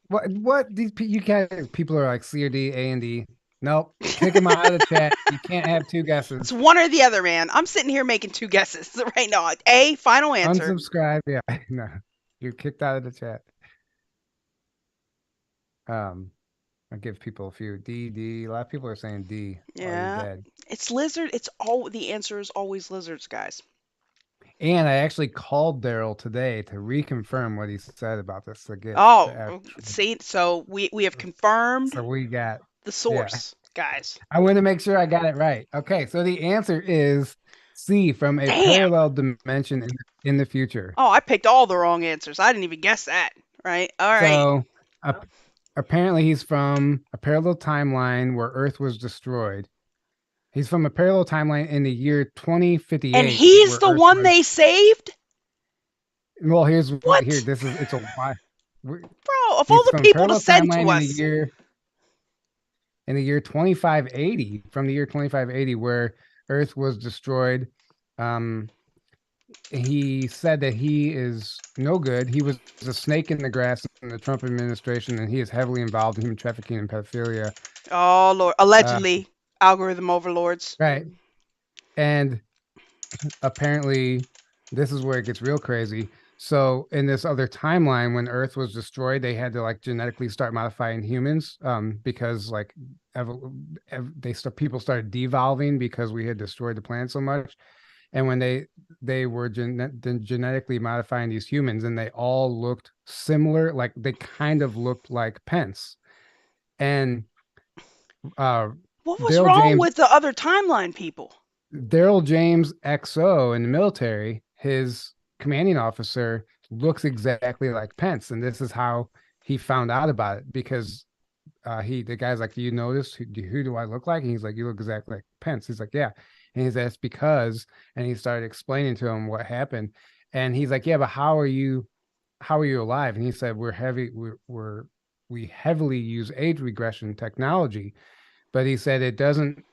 What these you can't people are like C or D, A and D. Nope. Kick them out of the chat. You can't have two It's guesses. one or the other, man. I'm sitting here making two guesses right now. A, final answer. Unsubscribe. Yeah. No. You're kicked out of the chat. Um, I give people a few D, D. A lot of people are saying D, already Yeah. dead. It's lizard. It's all the answer is always lizards, guys. And I actually called Daryl today to reconfirm what he said about this to get the Oh, actual. see, so we have confirmed So we got, the yeah. source, guys. I want to make sure I got it right. Okay, so the answer is C, from a Damn. parallel dimension in the future. Oh, I picked all the wrong answers. I didn't even guess that. Right. All right. So apparently he's from a parallel timeline where Earth was destroyed. He's from a parallel timeline in the year And 2058 he's where the Earth one was. they saved? Well, here's what here. What? This is it's a why. Bro, of all He's the from a people to parallel send timeline to us. in the year 2580, from the year 2580 where Earth was destroyed. Um, he said that he is no good. He was a snake in the grass in the Trump administration, and he is heavily involved in human trafficking and pedophilia. Oh, Lord. Uh, Allegedly, algorithm overlords. right. And apparently, this is where it gets real crazy. So in this other timeline, when Earth was destroyed, they had to like genetically start modifying humans, because like people started devolving because we had destroyed the planet so much. And when they were genetically modifying these humans, and they all looked similar, like they kind of looked like Pence. And uh, What was Daryl wrong James with the other timeline people? Daryl James XO in the military, his commanding officer looks exactly like Pence, and this is how he found out about it because the guy's like, "Do you notice who do I look like?" And he's like, "You look exactly like Pence." He's like, "Yeah," and he's that's because, and he started explaining to him what happened, and he's like, "Yeah, but how are you alive?" And he said, "We heavily use age regression technology," but he said it doesn't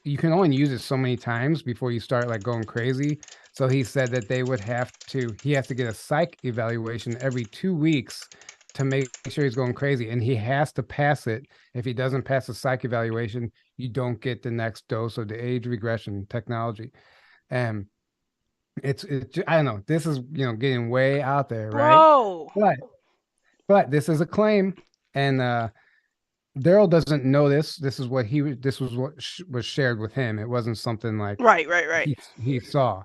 you can only use it so many times before you start like going crazy. So he said that they would have to he has to get a psych evaluation every 2 weeks to make sure he's going crazy. And he has to pass it. If he doesn't pass the psych evaluation, you don't get the next dose of the age regression technology. And it's I don't know. This is getting way out there, right? Bro. But this is a claim, and Daryl doesn't know this. This was what was shared with him. It wasn't something like Right, right, right. he saw.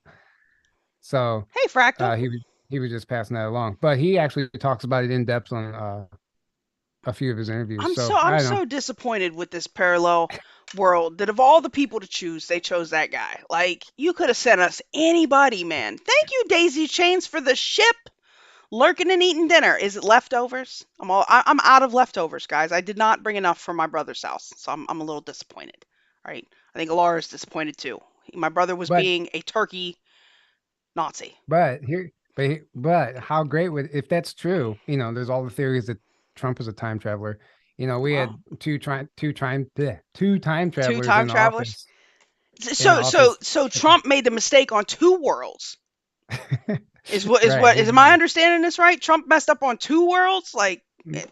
So Hey, Fractal. uh, he he was just passing that along. But he actually talks about it in depth on a few of his interviews. So I'm I don't know. so disappointed with this parallel world that of all the people to choose, they chose that guy. Like, you could have sent us anybody, man. Thank you, Daisy Chains, for the ship. Lurking and eating dinner. Is it leftovers? I'm out of leftovers, guys. I did not bring enough from my brother's house, so I'm a little disappointed. All right. I think Laura's disappointed too. My brother was But being a turkey Nazi. but how great would if that's true? There's all the theories that Trump is a time traveler. We Wow. had two time Two travelers time travelers. in So Trump made the mistake on two worlds. Right. Is my understanding this right? Trump messed up on two worlds, like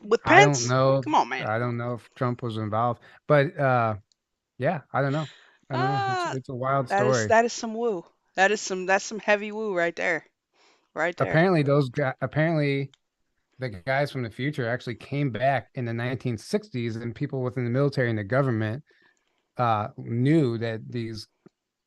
with I don't Pence. know. Come on, man. I don't know if Trump was involved, but yeah, I don't know. I don't know. It's Uh it's a wild story. that is some woo. That's some heavy woo right there. Right there. Apparently the guys from the future actually came back in the 1960s, and people within the military and the government knew that these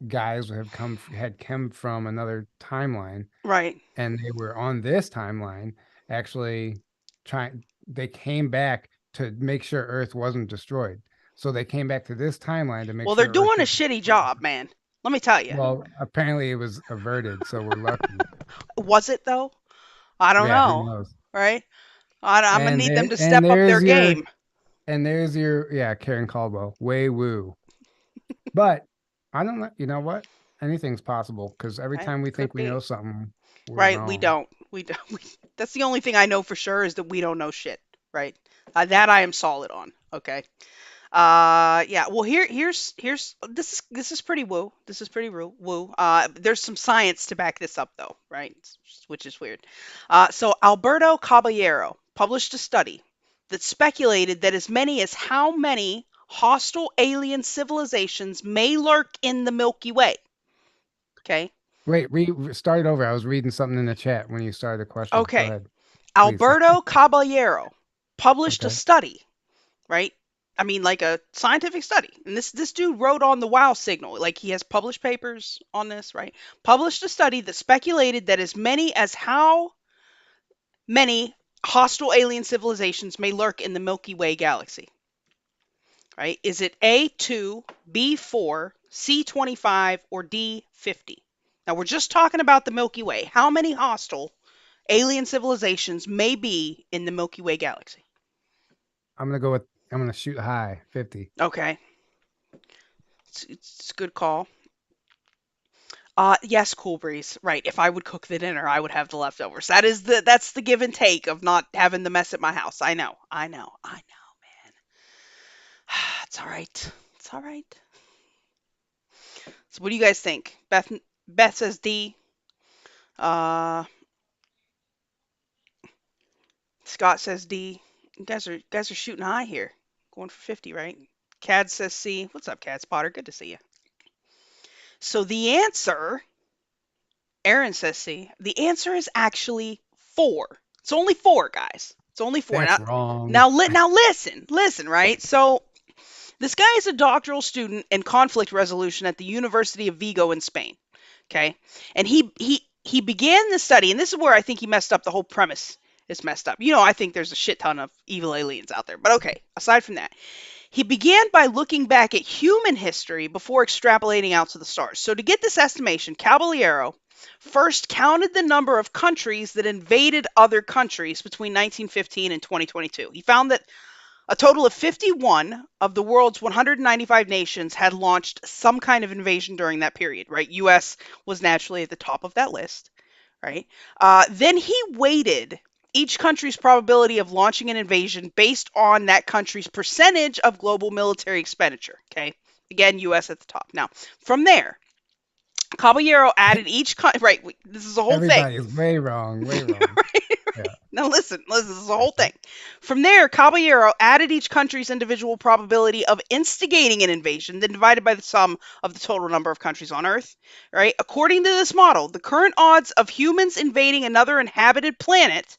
guys had come from another timeline, Right. and they were on this timeline actually trying they came back to make sure Earth wasn't destroyed. So they came back to this timeline to make Well, they're sure Earth doing a didn't shitty job, man. Let me tell you. well, apparently it was averted, so we're lucky. Was it though? I don't Yeah, who know. knows? Right? I'm gonna And need them there to and step up their game. there's your yeah, Karen Caldwell. Way woo. But I don't know, you know what? Anything's possible because every Right? time we Could think we know be. something, we're Right? We wrong. don't. We don't. That's the only thing I know for sure is that we don't know shit. Right? That I am solid on. Okay. Yeah. Well, here's this is pretty woo. This is pretty woo. There's some science to back this up though, right? Which is weird. So Alberto Caballero published a study that speculated that as many as how many hostile alien civilizations may lurk in the Milky Way. Okay. Wait, start it over. I was reading something in the chat when you started the question. Go Okay. ahead, please. Alberto Caballero published a Okay. study, right? I mean, like a scientific study. And this dude wrote on the WoW signal. Like he has published papers on this, right? Published a study that speculated that as how many hostile alien civilizations may lurk in the Milky Way galaxy. Right? Is it A2, B4, C25, or D50? Now we're just talking about the Milky Way. How many hostile alien civilizations may be in the Milky Way galaxy? I'm gonna shoot high, 50. Okay. It's a good call. Yes, Cool Breeze. Right. If I would cook the dinner, I would have the leftovers. That's the give and take of not having the mess at my house. I know. I know, man. It's all right. It's all right. So what do you guys think? Beth says D. Uh Scott says D. You guys are shooting high here. Going for 50, right? Cad says C. What's up, Cad Spotter? Good to see you. So the answer, Aaron says C. The answer is actually 4. It's only 4, guys. It's only 4. That's Now, wrong. now listen, right? So this guy is a doctoral student in conflict resolution at the University of Vigo in Spain. Okay, and he began the study, and this is where I think he messed up. The whole premise is messed up. I think there's a shit ton of evil aliens out there, but okay. Aside from that, he began by looking back at human history before extrapolating out to the stars. So to get this estimation, Caballero first counted the number of countries that invaded other countries between 1915 and 2022. He found that a total of 51 of the world's 195 nations had launched some kind of invasion during that period, right? US was naturally at the top of that list, right? Then he weighted each country's probability of launching an invasion based on that country's percentage of global military expenditure, okay? Again, U.S. at the top. Now, from there, Caballero added each right. This is the whole thing. Everybody is way wrong, way wrong. Right? Yeah. Now listen, this is the whole Okay. thing. From there, Caballero added each country's individual probability of instigating an invasion, then divided by the sum of the total number of countries on Earth. Right? According to this model, the current odds of humans invading another inhabited planet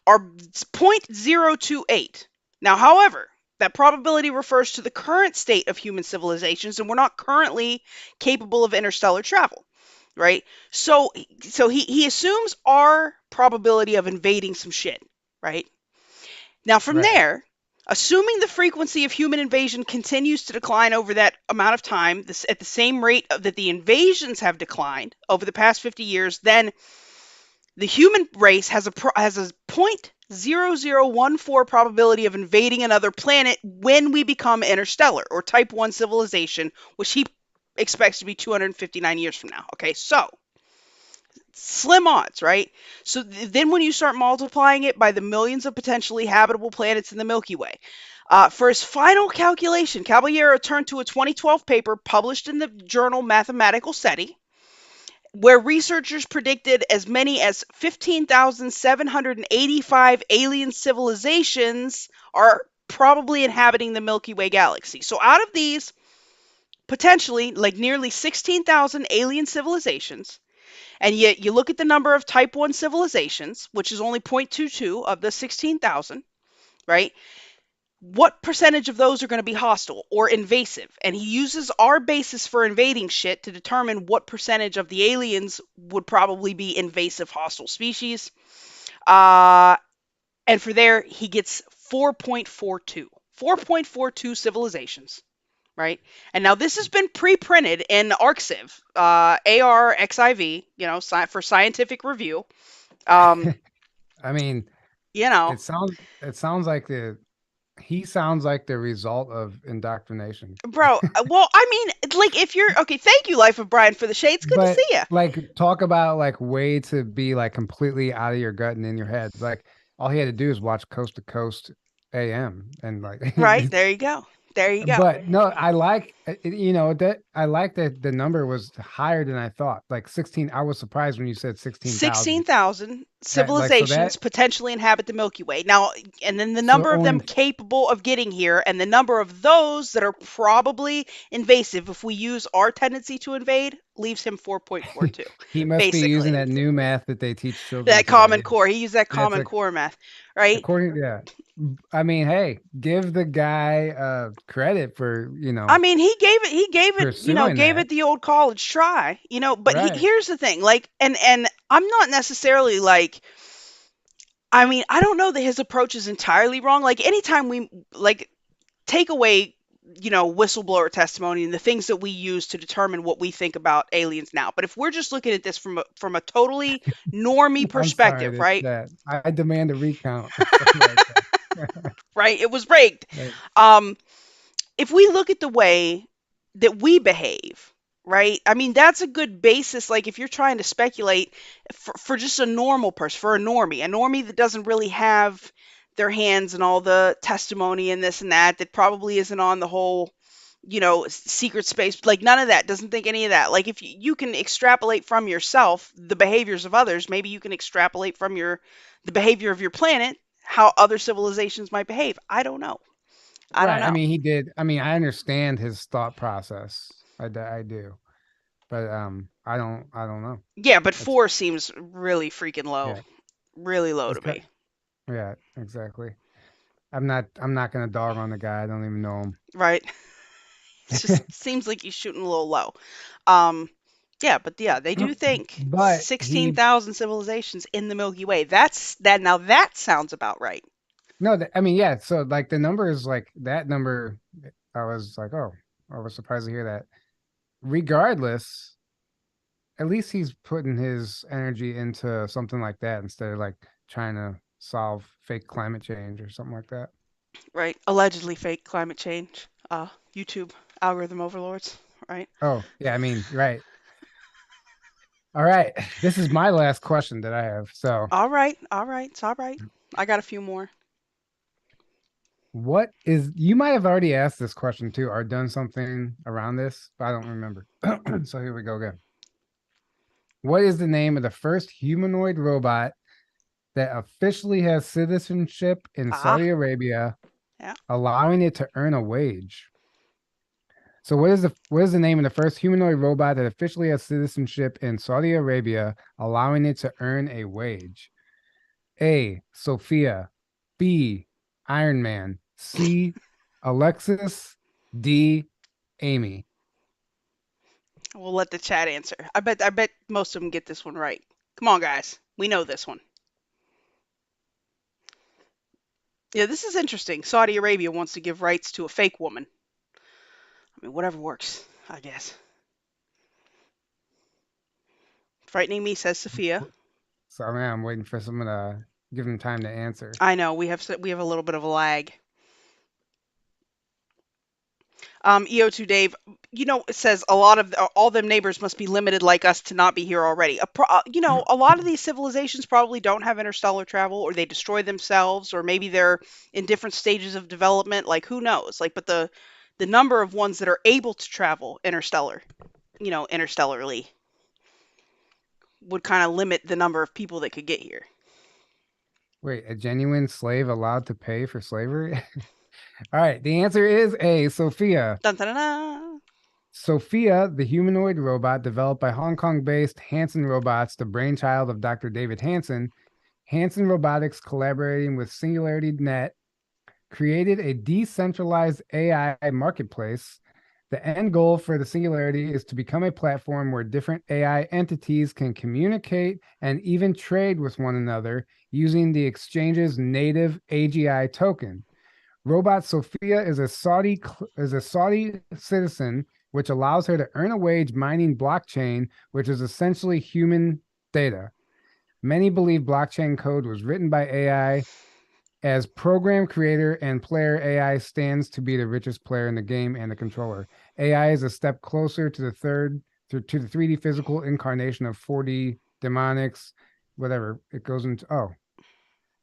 are 0.028. Now, however, that probability refers to the current state of human civilizations, and we're not currently capable of interstellar travel, right? So he assumes our probability of invading some shit, right? Now, from Right. there, assuming the frequency of human invasion continues to decline over that amount of time, at the same rate that the invasions have declined over the past 50 years, then the human race has a 0.0014 probability of invading another planet when we become interstellar or type 1 civilization, which he expects to be 259 years from now. Okay, so slim odds, right? So then when you start multiplying it by the millions of potentially habitable planets in the Milky Way, for his final calculation, Caballero turned to a 2012 paper published in the journal Mathematical SETI, where researchers predicted as many as 15,785 alien civilizations are probably inhabiting the Milky Way galaxy. So out of these, potentially like nearly 16,000 alien civilizations, and yet you look at the number of type 1 civilizations, which is only 0.22 of the 16,000, right? What percentage of those are going to be hostile or invasive? And he uses our basis for invading shit to determine what percentage of the aliens would probably be invasive hostile species. Uh, and for there, he gets 4.42. 4.42 civilizations, right? And now this has been pre-printed in ARXIV, ARXIV, for scientific review. Um, I mean, you know, it sounds like he sounds like the result of indoctrination. bro. Well, I mean, like if you're okay, thank you, Life of Brian, for the shades. Good to But see you. like talk about like way to be like completely out of your gut and in your head. Like all he had to do is watch Coast to Coast AM and like Right there, you go. There you go. but no, I like that I like that the number was higher than I thought. Like 16, I was surprised when you said 16,000. 16,000 That like so civilizations that potentially inhabit the Milky Way. Now, and then the so number of them only capable of getting here, and the number of those that are probably invasive, if we use our tendency to invade, leaves him 4.42, he must be using basically. that new math that they teach children That Common today. Core. He used that That's Common Core math, right? according, yeah. I mean, hey, give the guy credit for, I mean, pursuing gave that. it the old college try, but Right. here's the thing, like, and I'm not necessarily like, I mean, I don't know that his approach is entirely wrong. Like anytime we like take away, whistleblower testimony and the things that we use to determine what we think about aliens now. But if we're just looking at this from a totally normie I'm sorry perspective, that right? I demand a recount or something like that. Right? It was rigged. Like, Um, if we look at the way that we behave, right? I mean, that's a good basis. Like, if you're trying to speculate for just a normal person, for a normie that doesn't really have their hands in all the testimony and this and that probably isn't on the whole, secret space, like none of that, doesn't think any of that. Like, if you can extrapolate from yourself the behaviors of others, maybe you can extrapolate from the behavior of your planet how other civilizations might behave. I don't know. I don't right. I know. mean, he did. I mean, I understand his thought process. I do. But I don't know. Yeah, but It's 4 seems really freaking low. yeah. Really low It's to me. yeah, exactly. I'm not gonna dog on the guy. I don't even know him. Right? It just seems like he's shooting a little low. Um, yeah, but yeah, they do think But he 16,000 civilizations in the Milky Way. That's that now that sounds about right. no, I mean, yeah, so like the number is like that number. I was like, oh, I was surprised to hear that. Regardless, at least he's putting his energy into something like that instead of like trying to solve fake climate change or something like that. Right? Allegedly fake climate change. YouTube algorithm overlords, right? Oh, yeah, I mean, right. All right. This is my last question that I have. So, All right. All right. It's all right. I got a few more. What is, you might have already asked this question too, or done something around this, but I don't remember. So here we go again. What is the name of the first humanoid robot that officially has citizenship in Ah, Saudi Arabia, yeah. allowing it to earn a wage? So what is the name of the first humanoid robot that officially has citizenship in Saudi Arabia, allowing it to earn a wage? A. Sophia. B. Iron Man. C. Alexis. D. Amy. We'll let the chat answer. I bet most of them get this one right. Come on, guys. We know this one. Yeah, this is interesting. Saudi Arabia wants to give rights to a fake woman. I mean, whatever works, I guess. Frightening me, says Sophia. So man, I'm waiting for someone to give them time to answer. I know we have a little bit of a lag. EO2 Dave, it says a lot of all them neighbors must be limited like us to not be here already. A lot of these civilizations probably don't have interstellar travel, or they destroy themselves, or maybe they're in different stages of development. Like who knows? Like, but the number of ones that are able to travel interstellarly, would kind of limit the number of people that could get here. Wait, a genuine slave allowed to pay for slavery? All right, the answer is A, Sophia. Dun, dun, dun, dun. Sophia, the humanoid robot developed by Hong Kong-based Hanson Robots, the brainchild of Dr. David Hanson, Hanson Robotics collaborating with Singularity Net created a decentralized AI marketplace. The end goal for the Singularity is to become a platform where different AI entities can communicate and even trade with one another using the exchange's native AGI token. Robot Sophia is a Saudi citizen, which allows her to earn a wage mining blockchain, which is essentially human data. Many believe blockchain code was written by AI, as program creator and player AI stands to be the richest player in the game and the controller. AI is a step closer to the 3D physical incarnation of 4D demonics, whatever it goes into. Oh,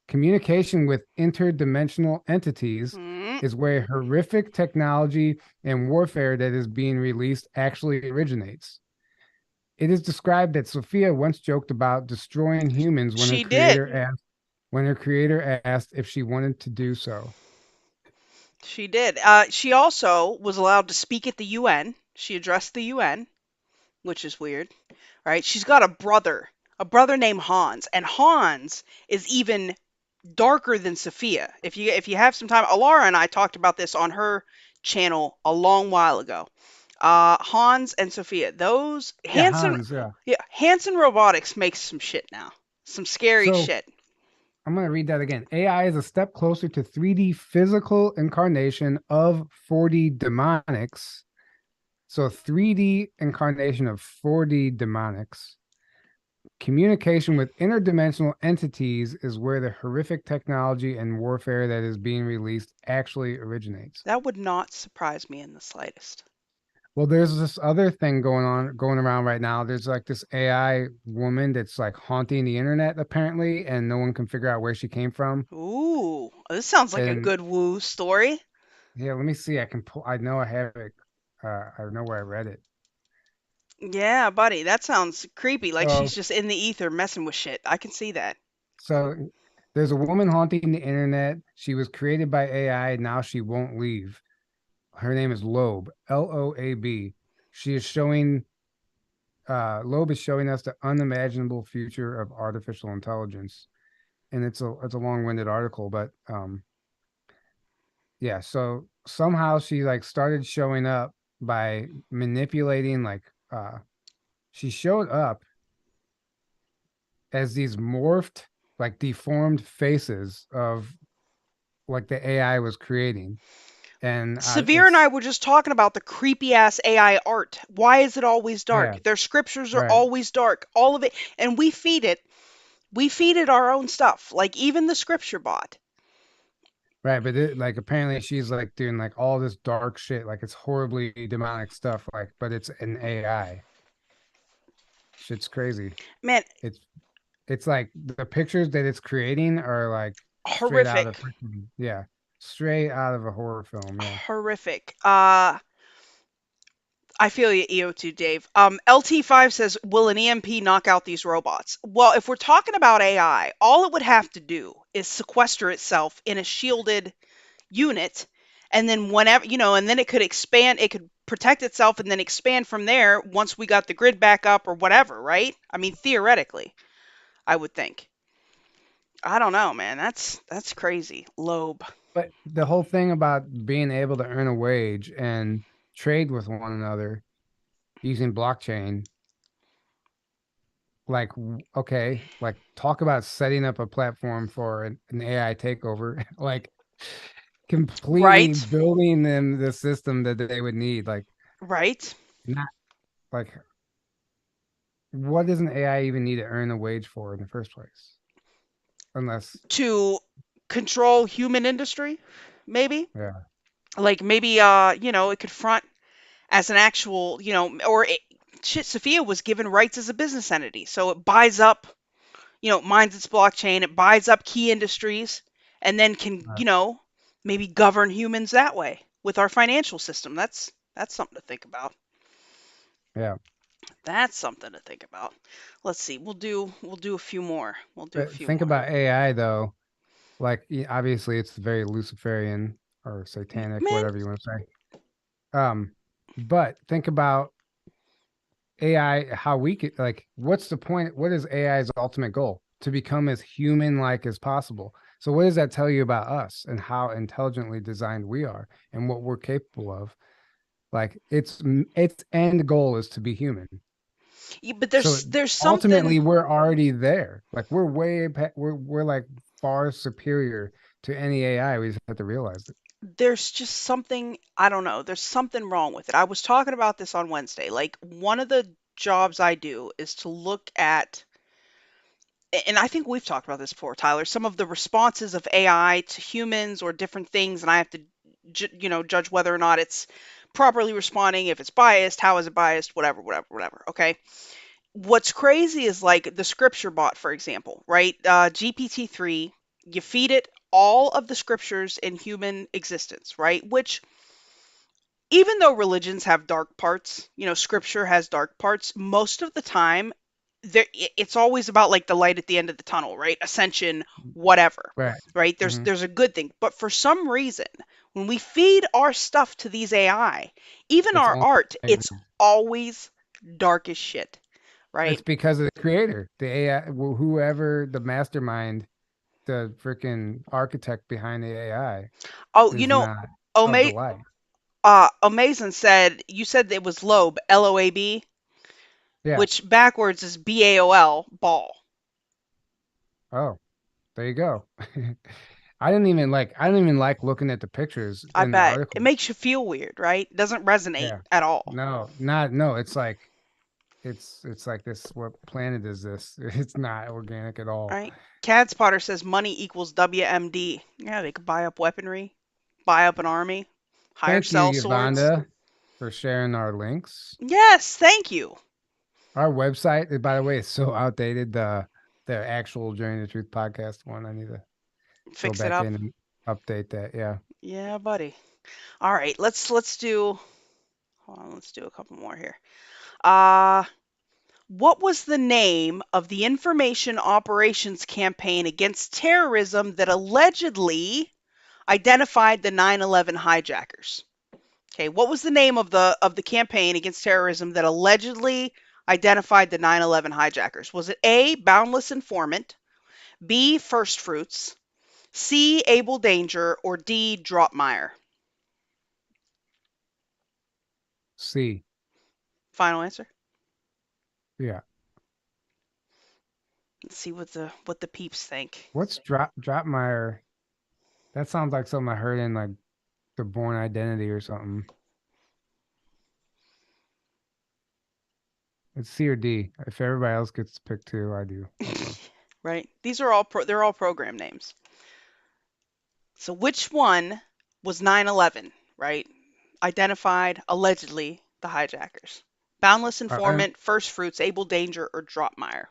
communication with interdimensional entities Mm. is where horrific technology and warfare that is being released actually originates. It is described that Sophia once joked about destroying humans when her She did. creator asked if she wanted to do so. She did. She also was allowed to speak at the UN. She addressed the UN, which is weird, right? She's got a brother named Hans, and Hans is even darker than Sophia. If you have some time, Alara and I talked about this on her channel a long while ago. Hans and Sophia, those Yeah, Hanson, Hans. Yeah. yeah, Hanson Robotics makes some shit now, some scary So shit. I'm going to read that again. AI is a step closer to 3D physical incarnation of 4D demonics. So 3D incarnation of 4D demonics. Communication with interdimensional entities is where the horrific technology and warfare that is being released actually originates. That would not surprise me in the slightest. Well, there's this other thing going around right now. There's like this AI woman that's like haunting the internet apparently, and no one can figure out where she came from. Ooh, this sounds like a And good woo story. yeah, let me see. I can pull. I know I have it. I know where I read it. Yeah, buddy, that sounds creepy. Like she's So, just in the ether messing with shit. I can see that. so there's a woman haunting the internet. She was created by AI. Now she won't leave. Her name is Loeb. Loab. She is showing. Loeb is showing us the unimaginable future of artificial intelligence, and it's a long-winded article, but yeah. So somehow she like started showing up by manipulating like she showed up as these morphed, like deformed faces of like the AI was creating. And Severe and I it's, were just talking about the creepy ass AI art. Why is it always yeah, dark? Their scriptures are right, always dark. All of it. And we feed it. We feed it our own stuff. Like even the scripture bot. right. But like apparently she's like doing like all this dark shit, like it's horribly demonic stuff, like, but it's an AI. Shit's crazy. Man, It's it's like the pictures that it's creating are like straight out of horrific. freaking, yeah. straight out of a horror film. Yeah. Horrific. I feel you, EO2 Dave. LT5 says, will an EMP knock out these robots? Well, if we're talking about AI, all it would have to do is sequester itself in a shielded unit, and then whenever, and then it could expand, it could protect itself and then expand from there once we got the grid back up or whatever, right? I mean, theoretically, I would think. I don't know, man. That's crazy. Lobe. But the whole thing about being able to earn a wage and trade with one another using blockchain, like, okay, like talk about setting up a platform for an AI takeover, like completely Right? building them the system that they would need. Like, Right? not like what does an AI even need to earn a wage for in the first place? Unless, To control human industry, maybe? yeah, Like maybe it could front as an actual, shit, Sophia was given rights as a business entity. So it buys up, mines its blockchain, it buys up key industries, and then can, uh, maybe govern humans that way with our financial system. That's something to think about. yeah. That's something to think about. Let's see. We'll do a few more. We'll do a But few think more. about AI though. Like, obviously, it's very Luciferian or satanic, Man, whatever you want to say. But think about AI, how we could like, what's the point? What is AI's ultimate goal? To become as human-like as possible. So what does that tell you about us and how intelligently designed we are and what we're capable of? Like its end goal is to be human. but So there's something ultimately we're already there. Like we're like far superior to any AI. We just have to realize it. there's just something, I don't know, there's something wrong with it. I was talking about this on Wednesday. Like one of the jobs I do is to look at, and I think we've talked about this before, Tyler, some of the responses of AI to humans or different things, and I have to judge whether or not it's properly responding, if it's biased, how is it biased, whatever, whatever, whatever. Okay. What's crazy is like the scripture bot, for example, right? GPT-3, you feed it all of the scriptures in human existence, right? Which, even though religions have dark parts, scripture has dark parts, most of the time it's always about like the light at the end of the tunnel, right? Ascension, whatever. Right. Right? There's Hmm. there's a good thing. But for some reason, when we feed our stuff to these AI, even It's our only art, it's always dark as shit, right? it's because of the creator, the AI, whoever the mastermind, the freaking architect behind the AI Oh, is not of the Oma light. Amazing said, you said it was Loeb, Loab, Yeah. which backwards is BAOL, ball. Oh, there you go. I didn't even like looking at the pictures I in the bet. It article. makes you feel weird, right? It doesn't resonate Yeah. at all. No, it's like it's like this, what planet is this? It's not organic at all. Right? Cad Potter says money equals WMD. Yeah, they could buy up weaponry, buy up an army, hire Thank you, sell swords. Yuvonda, for sharing our links. Yes, thank you. Our website, by the way, is so outdated. The actual Journey to Truth podcast one. I need to go Fix it back up. in and update that. Yeah. Yeah, buddy. All right, let's do. Hold on, let's do a couple more here. Uh, what was the name of the information operations campaign against terrorism that allegedly identified the 9/11 hijackers? Okay, what was the name of the campaign against terrorism that allegedly identified the 9/11 hijackers? Was it A, Boundless Informant, B, First Fruits, C, Able Danger, or D, Dropmeyer? C. Final answer. Yeah. Let's see what the peeps think. What's Dropmeyer? That sounds like something I heard in like the Born Identity or something. It's C or D. If everybody else gets to pick two, I do also. Right? These are all they're all program names. So which one was 9/11, right? Identified allegedly the hijackers. Boundless And Informant, First Fruits, Able Danger, or Dropmeyer?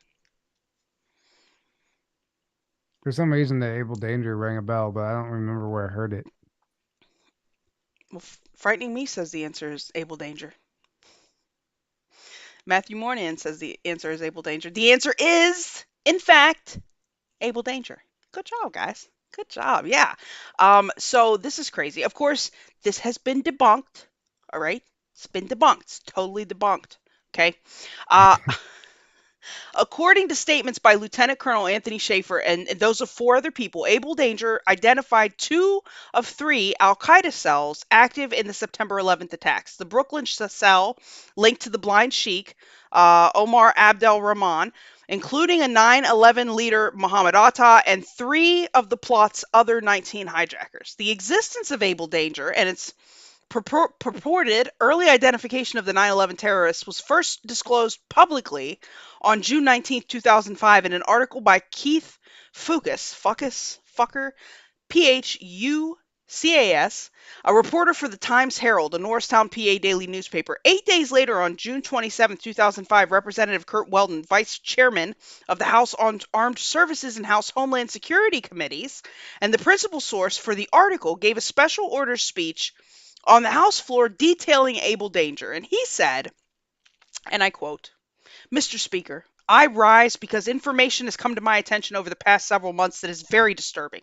for some reason, the Able Danger rang a bell, but I don't remember where I heard it. Well, frightening me says the answer is Able Danger. Matthew Mornian says the answer is Able Danger. The answer is, in fact, Able Danger. Good job, guys. Good job. Yeah. So this is crazy. Of course, this has been debunked. All right. It's been debunked. It's totally debunked. Okay. Uh, According to statements by Lieutenant Colonel Anthony Schaefer and those of four other people, Able Danger identified two of three Al Qaeda cells active in the September 11th attacks. The Brooklyn cell linked to the blind sheikh, Omar Abdel Rahman, including a 9/11 leader, Muhammad Atta, and three of the plot's other 19 hijackers. The existence of Able Danger and its purported early identification of the 9/11 terrorists was first disclosed publicly on June 19th, 2005 in an article by Keith Fucker, PHUCAS, a reporter for the Times Herald, a Norristown, PA daily newspaper. 8 days later, on June 27th, 2005, Representative Kurt Weldon, vice chairman of the House Armed Services and House Homeland Security Committees, and the principal source for the article, gave a special orders speech on the House floor detailing Able Danger. And he said, and I quote, Mr. Speaker, I rise because information has come to my attention over the past several months that is very disturbing.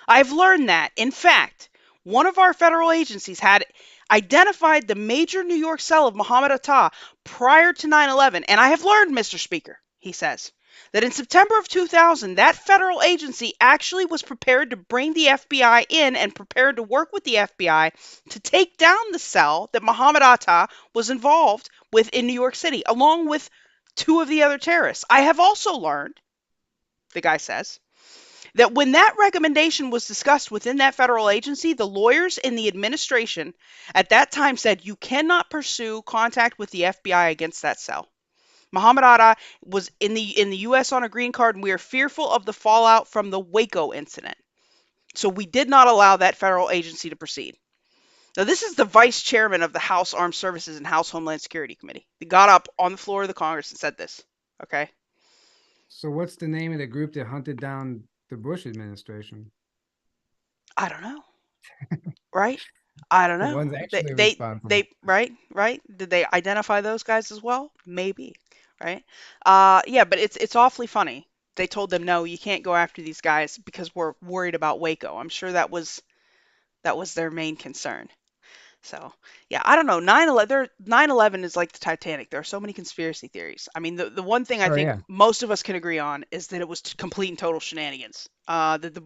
I have learned that, in fact, one of our federal agencies had identified the major New York cell of Muhammad Atta prior to 9/11. And I have learned, Mr. Speaker, he says, that in September of 2000, that federal agency actually was prepared to bring the FBI in and prepared to work with the FBI to take down the cell that Muhammad Atta was involved with in New York City, along with two of the other terrorists. I have also learned, the guy says, that when that recommendation was discussed within that federal agency, the lawyers in the administration at that time said you cannot pursue contact with the FBI against that cell. Muhammad Atta was in the U.S. on a green card, and we are fearful of the fallout from the Waco incident. So we did not allow that federal agency to proceed. Now, this is the vice chairman of the House Armed Services and House Homeland Security Committee. He got up on the floor of the Congress and said this. Okay. So what's the name of the group that hunted down the Bush administration? I don't know. Right? I don't The know. ones actually responsible. Right. Did they identify those guys as well? Maybe. Right. Yeah, but it's awfully funny. They told them no, you can't go after these guys because we're worried about Waco. I'm sure that was their main concern. So yeah, I don't know. 9/11 is like the Titanic. There are so many conspiracy theories. I mean, the one thing I Oh think yeah. most of us can agree on is that it was complete and total shenanigans. That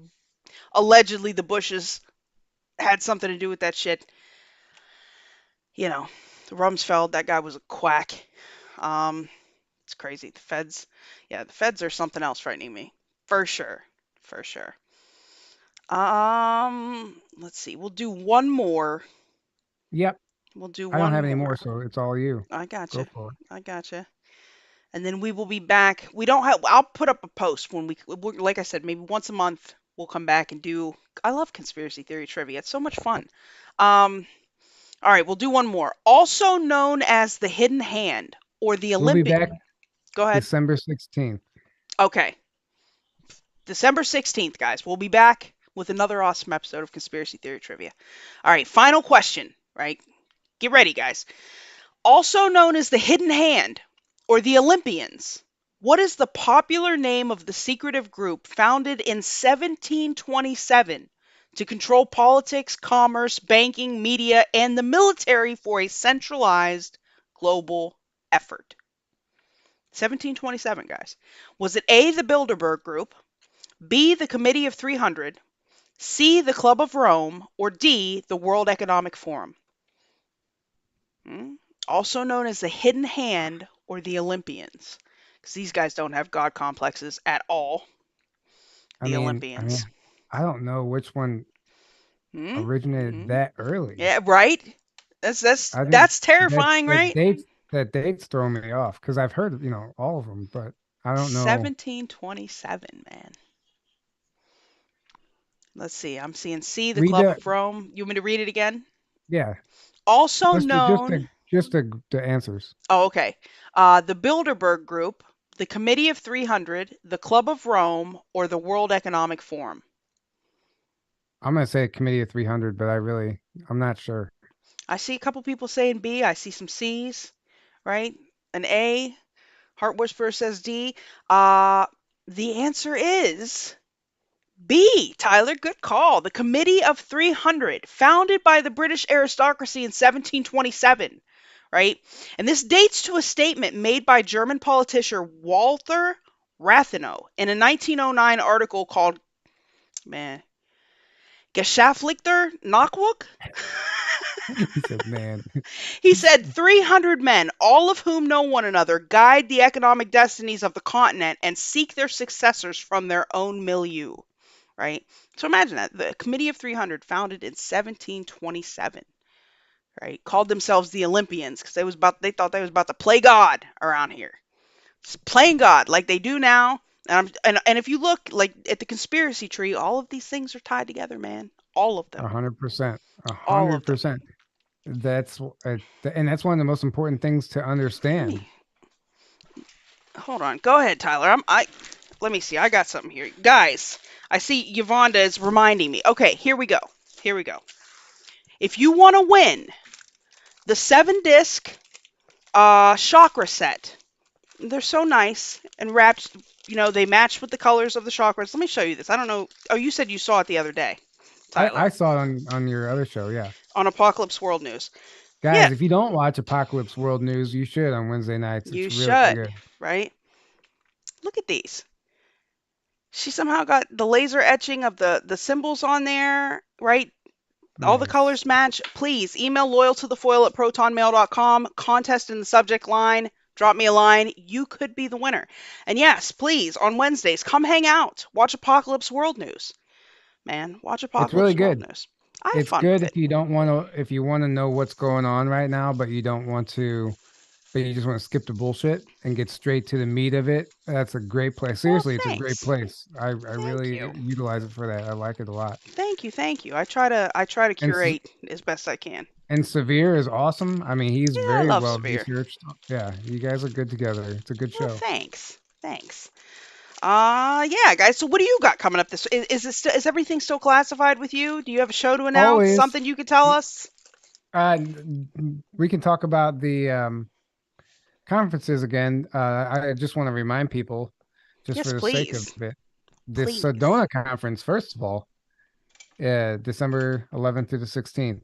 allegedly the Bushes had something to do with that shit. You know, Rumsfeld, that guy was a quack. Um, it's crazy. The feds are something else frightening me, for sure, for sure. Let's see. We'll do one more. Yep. We'll do I don't one have any more. more, so it's all you. I Go gotcha. for it. I gotcha. And then we will be back. We don't have. I'll put up a post when like I said, maybe once a month we'll come back and do. I love conspiracy theory trivia. It's so much fun. Um, All right, we'll do one more. Also known as the hidden hand or the We'll be back Olympian. Go ahead. December 16th. Okay. December 16th, guys. We'll be back with another awesome episode of Conspiracy Theory Trivia. All right, final question, right? Get ready, guys. Also known as the hidden hand or the Olympians, what is the popular name of the secretive group founded in 1727 to control politics, commerce, banking, media, and the military for a centralized global effort? 1727, guys. Was it A, the Bilderberg Group, B, the Committee of 300, C, the Club of Rome, or D, the World Economic Forum? Hmm? Also known as the hidden hand or the Olympians, because these guys don't have god complexes at all. I The mean, I Olympians. mean, I don't know which one Hmm? originated Hmm? that early. Yeah, right. That's that's I think that's that terrifying, that right? dates that dates throw me off because I've heard, all of them, but I don't know. 1727, man. Let's see. I'm seeing C, the Read Club the of Rome. You want me to read it again? Yeah, Also just the just known. the just the answers. Oh, okay. The Bilderberg Group, the Committee of 300, the Club of Rome, or the World Economic Forum. I'm gonna say Committee of 300, but I'm not sure. I see a couple people saying B. I see some C's, right? An A. Heart Whisperer says D. Uh, the answer is B, Tyler. Good call. The Committee of 300, founded by the British aristocracy in 1727, right? And this dates to a statement made by German politician Walter Rathenau in a 1909 article called, man, Geschäftlicher Nachwuch. He said, "Man, He said 300 men, all of whom know one another, guide the economic destinies of the continent and seek their successors from their own milieu, right? So imagine that. The Committee of 300, founded in 1727, right? Called themselves the Olympians because they thought they was about to play God around here. Just playing God like they do now. And if you look like at the conspiracy tree, all of these things are tied together, man. All of them. 100%, a All of hundred them. percent. And that's one of the most important things to Let understand. me hold on. Go ahead, Tyler. I let me see. I got something here. Guys, I see Yuvonda is reminding me. Okay, here we go. Here we go. If you want to win the 7 disc chakra set, they're so nice and wrapped. They match with the colors of the chakras. Let me show you this. I don't know. Oh, you said you saw it the other day, Tyler, I saw it on your other show. Yeah, on Apocalypse World News. Yeah, guys, if you don't watch Apocalypse World News, you should on Wednesday nights. you It's really should, good. right? Look at these. She somehow got the laser etching of the symbols on there, right? All the Nice. colors match. Please email loyal2thefoil at protonmail.com. Contest in the subject line. Drop me a line. You could be the winner. And yes, please, on Wednesdays, come hang out. Watch Apocalypse World News. Man, watch It's really Apocalypse World good. News. I have It's fun with good it. if you want to know what's going on right now, but you don't want to, but you just want to skip the bullshit and get straight to the meat of it. That's a great place. Well, Seriously, it's a great thanks. place. I Thank really you. utilize it for that. I like it a lot. Thank you. Thank you. I try to And curate as best I can. and Severe is awesome. I mean, he's Yeah, I very love well Severe. researched. Yeah, you guys are good together. It's a good Well, show. thanks. Thanks. Yeah, guys. So what do you got coming up this? Is everything still classified with you? Do you have a show to announce? Always. Something you could tell us? We can talk about the conferences again. I just want to remind people, just Yes, for the sake of please. it, this Please. Sedona conference, first of all, December 11th through the 16th.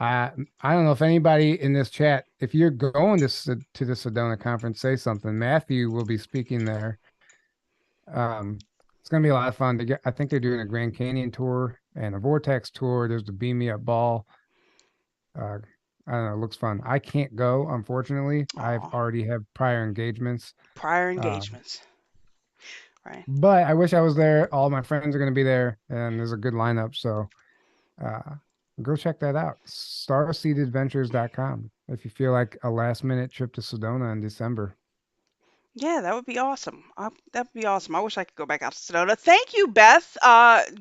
I don't know if anybody in this chat, if you're going to the Sedona conference, say something. Matthew will be speaking there. It's gonna be a lot of fun to get. I think they're doing a Grand Canyon tour and a Vortex tour. There's the Beam Me Up ball. Uh, I don't know. It looks fun. I can't go, unfortunately. I've Aw, already have prior engagements. prior Uh, engagements. Right. but I wish I was there. All my friends are going to be there, and there's a good lineup. So uh, go check that out. Starseedadventures.com if you feel like a last minute trip to Sedona in December. Yeah, that would be awesome. That would be awesome. I wish I could go back out to Sedona. Thank you, Beth.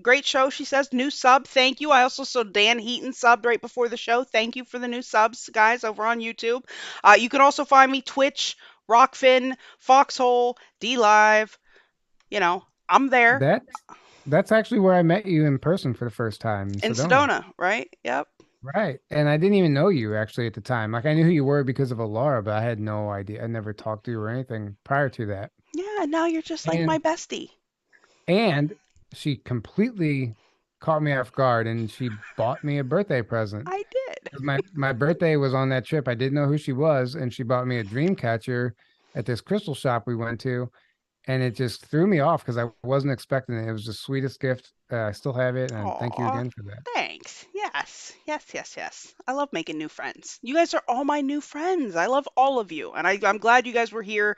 Great show. She says new sub. Thank you. I also saw Dan Heaton subbed right before the show. Thank you for the new subs, guys, over on YouTube. You can also find me Twitch, Rokfin, Foxhole, DLive. I'm there That's that's actually where I met you in person for the first time in in Sedona. Sedona, right? Yep. Right. And I didn't even know you actually at the time. Like I knew who you were because of Alara, but I had no idea. I never talked to you or anything prior to that. Yeah, now you're just like my And bestie. and she completely caught me off guard and she bought me a birthday present. I did. 'Cause my birthday was on that trip. I didn't know who she was, and she bought me a dream catcher at this crystal shop we went to, and it just threw me off because I wasn't expecting it. It was the sweetest gift. I still have it, and thank you Aw, again for that. thanks. Yes, yes, yes, yes. I love making new friends. You guys are all my new friends. I love all of you, and I'm glad you guys were here.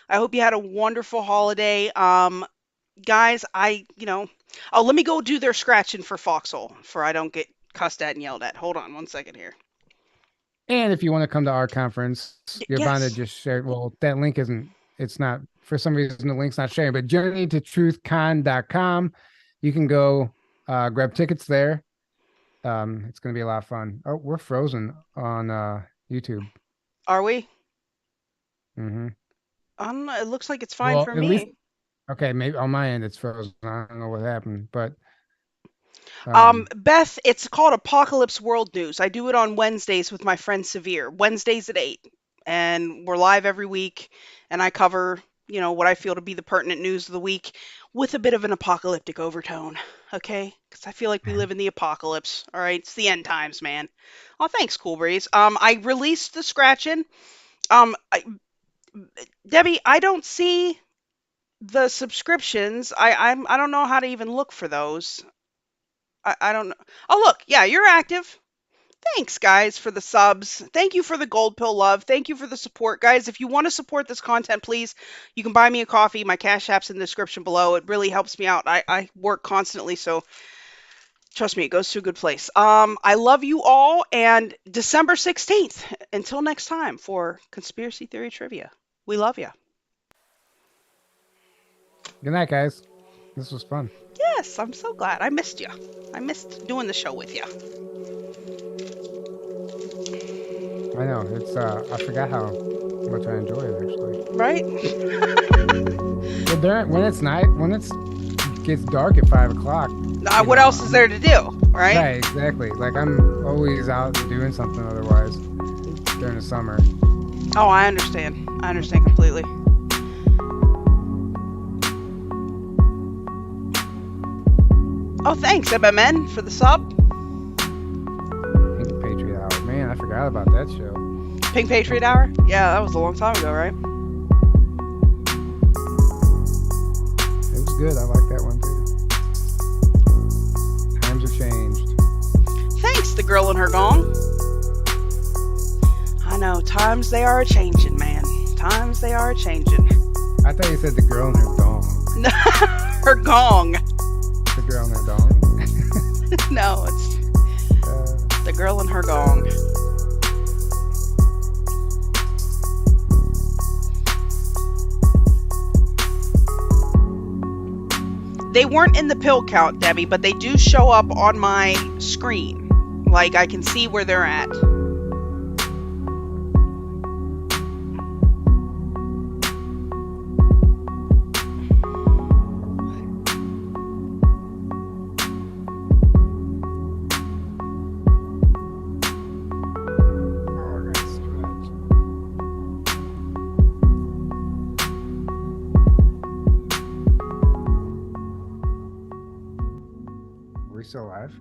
I hope you had a wonderful holiday. Guys, oh, let me go do their scratching for Foxhole, for I don't get cussed at and yelled at. Hold on one second here. And if you want to come to our conference, Yuvonda Yes. just shared. Well, that link isn't. It's not for some reason. The link's not sharing. But journeytotruthcon.com, you can go grab tickets there. It's going to be a lot of fun. Oh, we're frozen on YouTube. Are we? Hmm. I don't know. It looks like it's fine Well, for at least me. okay. Maybe on my end it's frozen. I don't know what happened, but Beth, it's called Apocalypse World News. I do it on Wednesdays with my friend Severe. Wednesdays at 8. And we're live every week and I cover, what I feel to be the pertinent news of the week with a bit of an apocalyptic overtone, okay? Cuz I feel like we live in the apocalypse. All right, it's the end times, man. Oh, thanks, Cool Breeze. I released the scratching. Debbie, I don't see the subscriptions. I don't know how to even look for those. I don't know. Oh, look. Yeah, you're active. Thanks, guys, for the subs. Thank you for the gold pill love. Thank you for the support, guys. If you want to support this content, please, you can buy me a coffee. My Cash App's in the description below. It really helps me out. I work constantly, so trust me, it goes to a good place. I love you all, and December 16th. Until next time for Conspiracy Theory Trivia. We love you. Good night, guys. This was fun. Yes, I'm so glad. I missed you. I missed doing the show with you. I know. It's I forgot how much I enjoy it actually. Right? Well, when it's night, when it gets dark at 5 o'clock. What else is there to do, right? Right, exactly. Like I'm always out doing something otherwise during the summer. Oh, I understand. I understand completely. Oh, thanks, MMN, for the sub. Pink Patriot Hour. Man, I forgot about that show. Pink Patriot Hour? Yeah, that was a long time ago, right? It was good. I like that one too. Times are changed. Thanks, the girl and her gong. I know, times they are a-changing, man. Times they are a-changing. I thought you said the girl and her dong. Her gong. The girl and her dong? No, it's the girl and her gong. They weren't in the pill count, Debbie, but they do show up on my screen. Like, I can see where they're at. Are we still live?